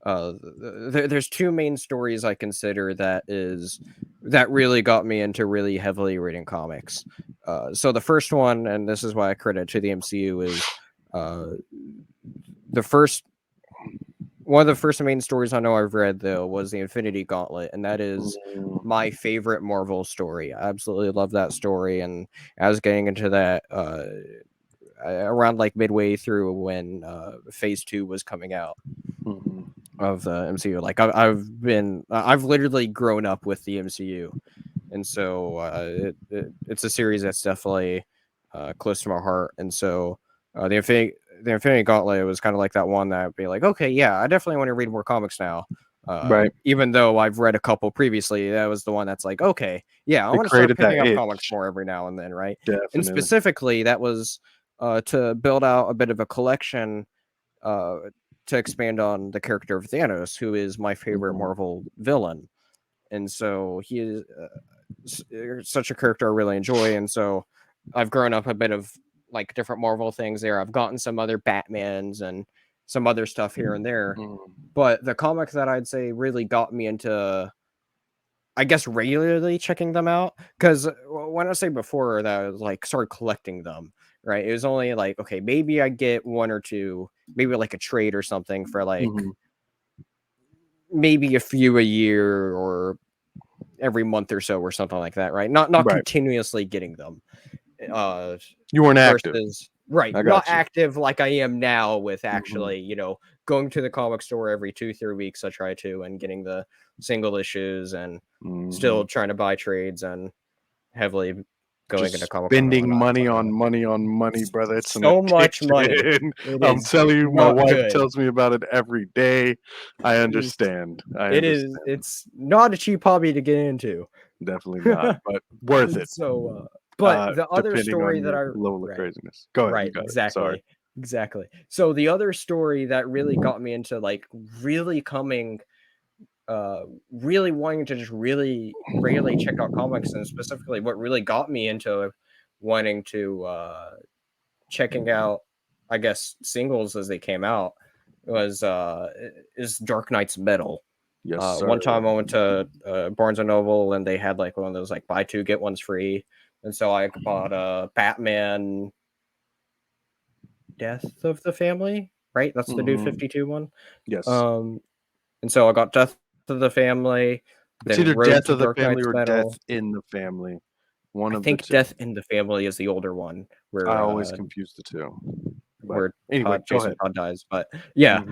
there's two main stories I consider that really got me into really heavily reading comics. So the first one, and this is why I credit to the MCU, is uh, the first one of the first main stories I know I've read though was the Infinity Gauntlet, and that is mm, my favorite Marvel story. I absolutely love that story, and I was getting into that around like midway through when phase 2 was coming out mhm. of the MCU. Like I've literally grown up with the MCU, and so it's a series that's definitely close to my heart. And so the Infinity Gauntlet was kind of like that one that I'd be like, okay, yeah, I definitely want to read more comics now. Right. Even though I've read a couple previously, that was the one that's like, okay, yeah, I It want to start created that picking up comics itch. more every now and then, right? And Definitely. specifically, that was to build out a bit of a collection uh, to expand on the character of Thanos, who is my favorite Mhm. Marvel villain. And so he is such a character I really enjoy. And so I've grown up a bit of like different Marvel things there. I've gotten some other Batmans and some other stuff here and there. But the comic that I'd say really got me into, I guess, regularly checking them out, because when I say before that I was like started collecting them, right? It was only like, okay, maybe I get one or two, maybe like a trade or something for like maybe a few a year or every month or so or something like that, right? Not Right. continuously getting them. You weren't active. Right, I not got you. active like I am now with actually, you know, going to the comic store every 2-3 weeks. I try to, and getting the single issues, and still trying to buy trades, and heavily going into comic spending money on money, brother. It's so much money. I'm telling you, my wife good. tells me about it every day. I understand. It's not a cheap hobby to get into. Definitely not, but worth it. So, but the other story that level of craziness. Go ahead. Right, exactly. So the other story that really got me into like really coming, really wanting to just really regularly check out comics, and specifically what really got me into wanting to checking out, I guess, singles as they came out, was is Dark Knight's Metal. Yes, sir. One time I went to Barnes and Noble, and they had like one of those like buy two get ones free, and so I bought Batman Death of the Family, right? That's the New 52 one. Yes. And so I got Death of the Family. It's either Death of the Family or Death in the Family. I think Death in the Family is the older one, where I always confuse the two. Where anyway, Jason Todd dies. But yeah,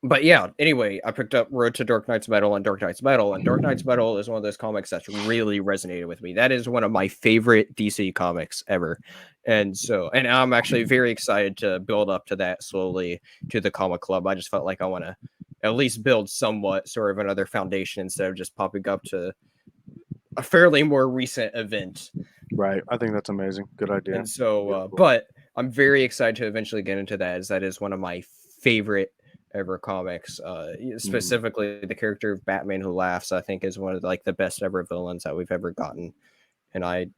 but yeah, anyway, I picked up Road to Dark Knight's Metal and Dark Knight's Metal, and Dark Knight's Metal is one of those comics that's really resonated with me. That is one of my favorite DC comics ever. And so, and I'm actually very excited to build up to that slowly to the comic club. I just felt like I want to at least build somewhat sort of another foundation instead of just popping up to a fairly more recent event. Right. I think that's amazing. Good idea. And so, but I'm very excited to eventually get into that, as that is one of my favorite ever comics. Specifically the character of Batman Who Laughs, I think, is one of like the best ever villains that we've ever gotten. And I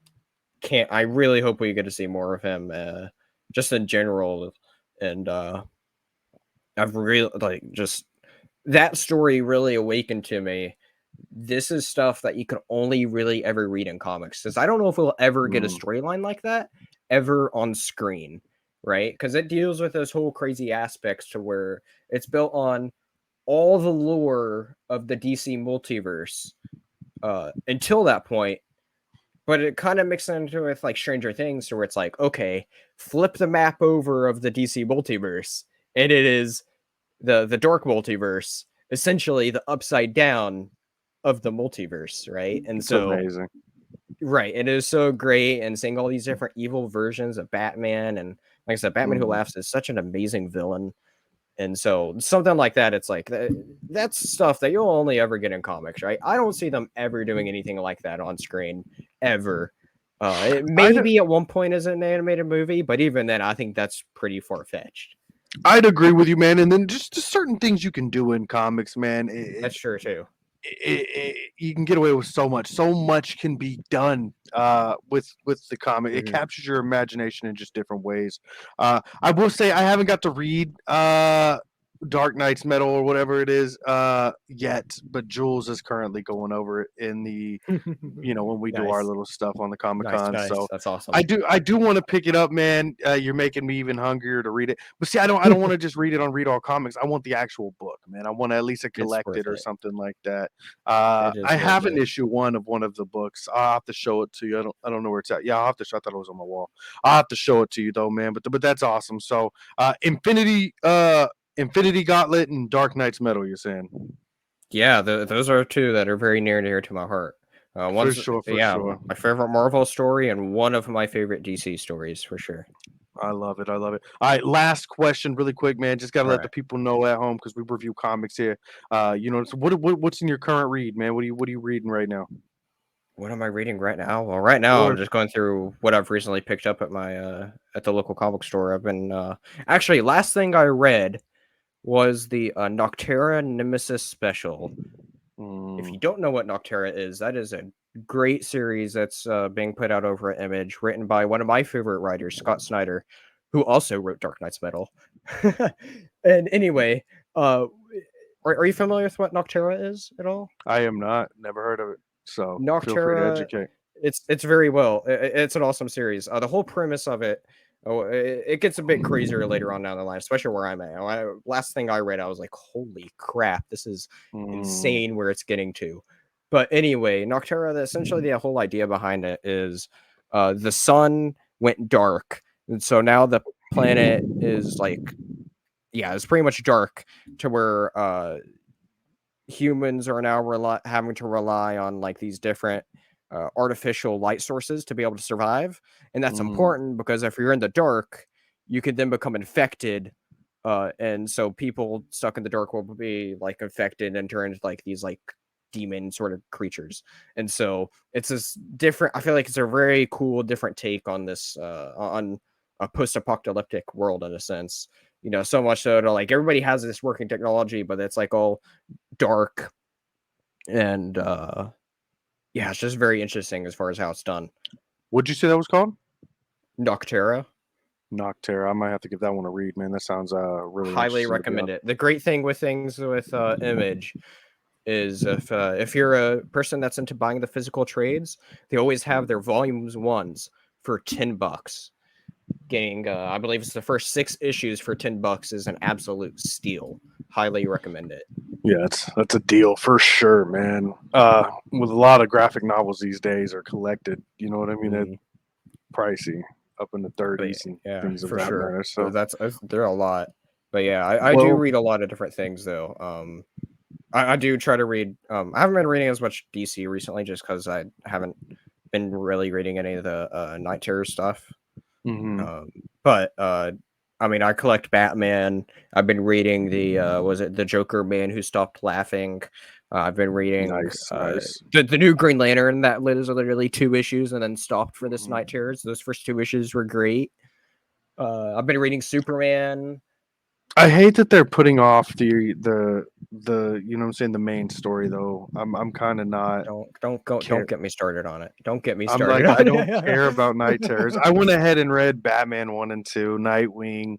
really hope we get to see more of him, just in general. And I've really like just that story really awakened to me. This is stuff that you can only really ever read in comics, because I don't know if we'll ever get a storyline like that ever on screen, right? Because it deals with those whole crazy aspects to where it's built on all the lore of the DC multiverse until that point, but it kind of mixes into with like Stranger Things, to where it's like, okay, flip the map over of the DC multiverse, and it is the dark multiverse, essentially the upside down of the multiverse, right? And so amazing. Right, it is so great, and seeing all these different evil versions of Batman, and like I said, Batman Who Laughs is such an amazing villain. And so something like that, it's like that's stuff that you'll only ever get in comics, right? I don't see them ever doing anything like that on screen ever. Maybe at one point as an animated movie, but even then, I think that's pretty far-fetched. I'd agree with you, man. And then just certain things you can do in comics, man. That's true too. You can get away with so much can be done with the comic. It captures your imagination in just different ways. I will say I haven't got to read Dark Knight's Metal or whatever it is yet, but Jules is currently going over it in the when we do our little stuff on the Comic-Con. Nice. So that's awesome. I do want to pick it up, man. You're making me even hungrier to read it. But see, I don't want to just read it on Read All Comics. I want the actual book, man. I want at least a collected or something like that. I have an issue one of the books. I'll have to show it to you. I don't know where it's at. Yeah, I'll have to show. I thought it was on my wall. I'll have to show it to you though, man. But that's awesome. So Infinity Gauntlet and Dark Knight's Metal, you're saying? Yeah, those are two that are very near to my heart. For sure. My favorite Marvel story and one of my favorite DC stories, for sure. I love it. All right, last question, really quick, man. Just gotta let the people know at home, because we review comics here. So what's in your current read, man? What are you reading right now? What am I reading right now? Well, right now I'm just going through what I've recently picked up at my at the local comic store. I've been actually, last thing I read was the Noctera Nemesis special. If you don't know what Noctera is, that is a great series that's being put out over at Image, written by one of my favorite writers, Scott Snyder, who also wrote Dark Knight's Metal. And anyway, are you familiar with what Noctera is at all? I am not. Never heard of it. So Noctera, feel free to educate. It's very well. It's an awesome series. The whole premise of it, it gets a bit crazier later on down the line, especially where I'm at. Last thing I read, I was like, holy crap, this is insane where it's getting to. But anyway, Noctera, essentially the whole idea behind it is the sun went dark. And so now the planet is like, it's pretty much dark to where humans are now having to rely on like these different artificial light sources to be able to survive. And that's important because if you're in the dark, you could then become infected. And so people stuck in the dark will be like infected and turn into like these like demon sort of creatures. And so it's this different, I feel like it's a very cool different take on this on a post-apocalyptic world in a sense, so much so to like everybody has this working technology, but it's like all dark and it's just very interesting as far as how it's done. What'd you say that was called? Noctera. I might have to give that one a read, man. That sounds really highly recommend it. The great thing with things with Image is if you're a person that's into buying the physical trades, they always have their volumes ones for $10. Getting I believe it's the first 6 issues for $10 is an absolute steal. Highly recommend it. Yeah, that's a deal for sure, man. With a lot of graphic novels these days are collected, you know what I mean? They're pricey, up in the 30s and things of that matter. So they're a lot. But yeah, I do read a lot of different things though. I do try to read. I haven't been reading as much DC recently, just because I haven't been really reading any of the Night Terror stuff. But I mean, I collect Batman. I've been reading the Joker Man Who Stopped Laughing. I've been reading the new Green Lantern that is literally 2 issues and then stopped for this Night Terrors. Those first 2 issues were great. I've been reading Superman. I hate that they're putting off the you know what I'm saying, the main story though. I'm kind of not. Don't get me started on it. Don't get me started. I don't care about Night Terrors. I went ahead and read Batman 1 and 2, Nightwing.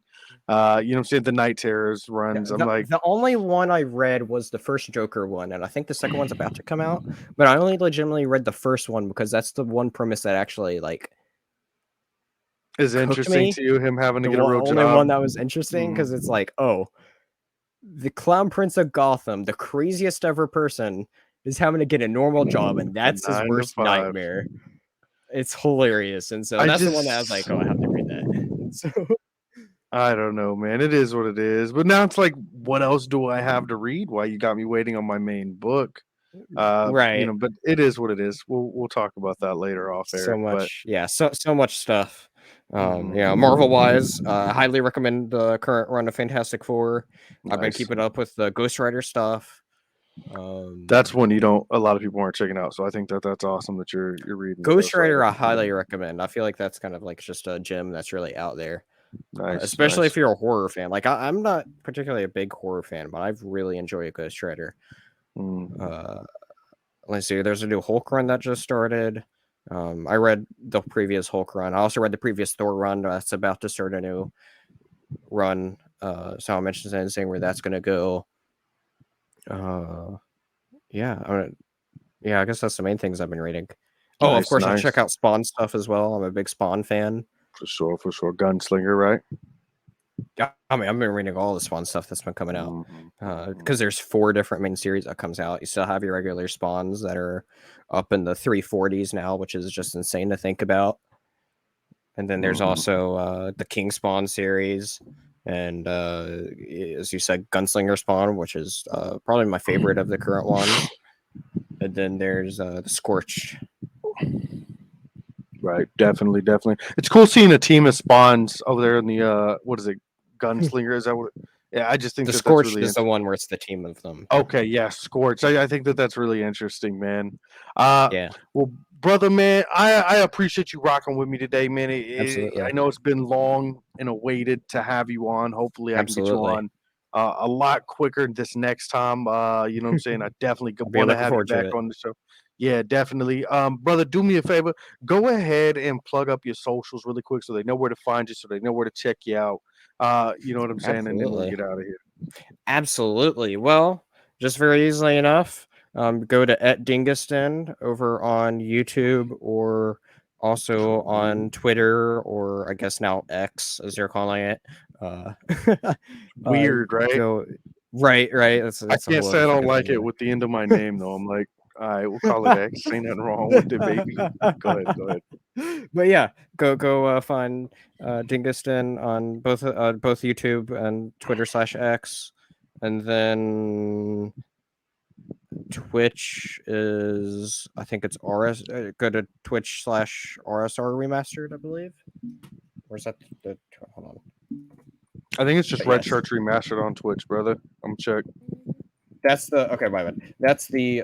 You know what I'm saying, the Night Terrors runs. The only one I read was the first Joker one, and I think the second one's about to come out. But I only legitimately read the first one because that's the one premise that actually like is interesting to you, him having to get a real job. The only one that was interesting because it's like, oh, the Clown Prince of Gotham, the craziest ever person, is having to get a normal job, and that's his worst nightmare. It's hilarious, and so that's the one that I was like, oh, I have to read that. So I don't know, man. It is what it is. But now it's like, what else do I have to read? Why you got me waiting on my main book? Right. But it is what it is. We'll talk about that later off air. So much, so much stuff. Marvel wise, I highly recommend the current run of Fantastic Four. Nice. I've been keeping up with the Ghost Rider stuff. That's one a lot of people aren't checking out, so I think that's awesome that you're reading Ghost Rider. I highly recommend. I feel like that's kind of like just a gem that's really out there. Nice, especially if you're a horror fan. Like I'm not particularly a big horror fan, but I've really enjoyed Ghost Rider. Let's see. There's a new Hulk run that just started. I read the previous Hulk run. I also read the previous Thor run. That's about to start a new run. So I'm interested in seeing where that's going to go. I guess that's the main things I've been reading. Oh, of course, I check out Spawn stuff as well. I'm a big Spawn fan. For sure. Gunslinger, right? Yeah, I mean, I've been reading all the Spawn stuff that's been coming out because there's 4 different main series that comes out. You still have your regular Spawns that are up in the 340s now, which is just insane to think about. And then there's also the King Spawn series, and as you said, Gunslinger Spawn, which is probably my favorite of the current ones. And then there's the Scorch. Right, definitely. It's cool seeing a team of Spawns over there in the what is it, Gunslinger? Is that what? Yeah, I just think the Scorch is the one where it's the team of them. Okay, yeah, Scorch. I think that's really interesting, man. Well, brother, man, I appreciate you rocking with me today, man. I know it's been long and awaited to have you on. Hopefully, I can get you on a lot quicker this next time. You know what I'm saying? I definitely I'll be want to looking have you forward to back it. on the show. Yeah, definitely. Brother, do me a favor. Go ahead and plug up your socials really quick so they know where to find you, so they know where to check you out. You know what I'm saying? And then we'll Absolutely. get out of here. Absolutely. Well, just very easily enough, go to @Dinguston over on YouTube, or also on Twitter, or I guess now X, as they're calling it. Uh, Weird, right? go right. That's I a can't whole say other I don't fucking like it thing. with the end of my name, though. I'm like, all right, we'll call it X. Ain't nothing wrong with it, baby. Go ahead, go ahead. But yeah, go find Dinguston on both YouTube and Twitter/X, and then Twitch is, I think it's RS. Go to Twitch/RSR Remastered, I believe. Or is that the? Hold on. I think it's just But Red yes. Shirts Remastered on Twitch, brother. I'm check. That's the okay. My bad. That's the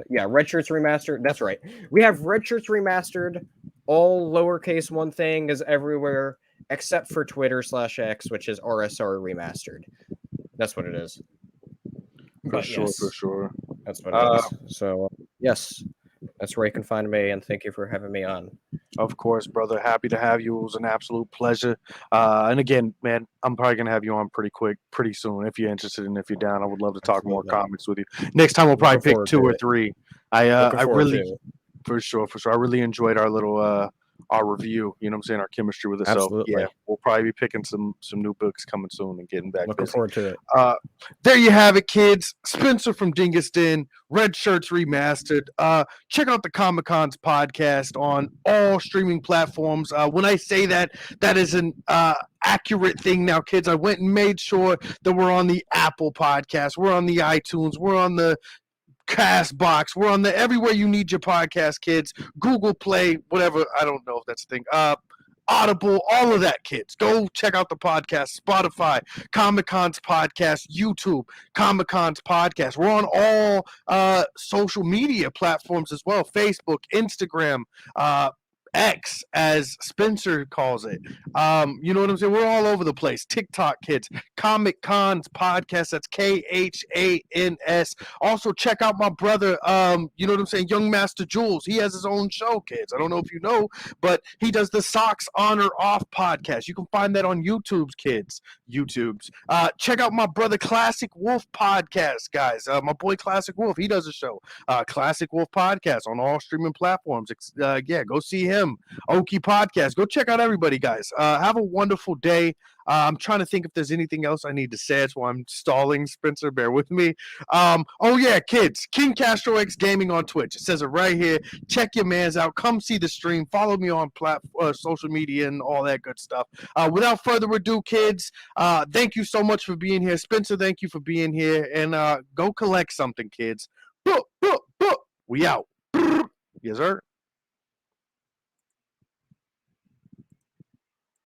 Red Shirts Remastered. That's right. We have Red Shirts Remastered. All lowercase one thing is everywhere except for Twitter/X, which is RSR Remastered. That's what it is. For sure, for sure. That's what it is. So yes, that's where you can find me. And thank you for having me on. Of course, brother. Happy to have you. It was an absolute pleasure. And again, man, I'm probably gonna have you on pretty soon. If you're interested and if you're down, I would love to talk more comics with you. Next time we'll probably pick 2 or 3. I really, for sure. I really enjoyed our little our review. You know what I'm saying? Our chemistry with it. Absolutely. So yeah, we'll probably be picking some new books coming soon and getting back. Looking forward to it. There you have it, kids. Spencer from Dingus Den, Red Shirts Remastered. Check out the Comic Cons podcast on all streaming platforms. When I say that, that is an accurate thing now, kids. I went and made sure that we're on the Apple podcast, we're on the iTunes, we're on the Castbox, we're on the everywhere you need your podcast, kids. Google Play, whatever. I don't know if that's a thing. Audible, all of that, kids. Go check out the podcast. Spotify, Comic Con's podcast, YouTube, Comic Con's podcast. We're on all social media platforms as well. Facebook, Instagram, X, as Spencer calls it. You know what I'm saying? We're all over the place. TikTok, kids. Comic Con's podcast. That's KHANS. Also, check out my brother. You know what I'm saying? Young Master Jules. He has his own show, kids. I don't know if you know, but he does the Socks On or Off podcast. You can find that on YouTube's, kids. YouTube's. Check out my brother Classic Wolf podcast, guys. My boy Classic Wolf. He does a show. Classic Wolf podcast on all streaming platforms. Yeah, go see him. Okie podcast. Go check out everybody, guys. Have a wonderful day. I'm trying to think if there's anything else I need to say. That's why I'm stalling, Spencer. Bear with me. Oh yeah, kids. King Castro X Gaming on Twitch. It says it right here. Check your mans out. Come see the stream. Follow me on social media and all that good stuff. Without further ado, kids, thank you so much for being here. Spencer, thank you for being here. And go collect something, kids. We out. Yes, sir.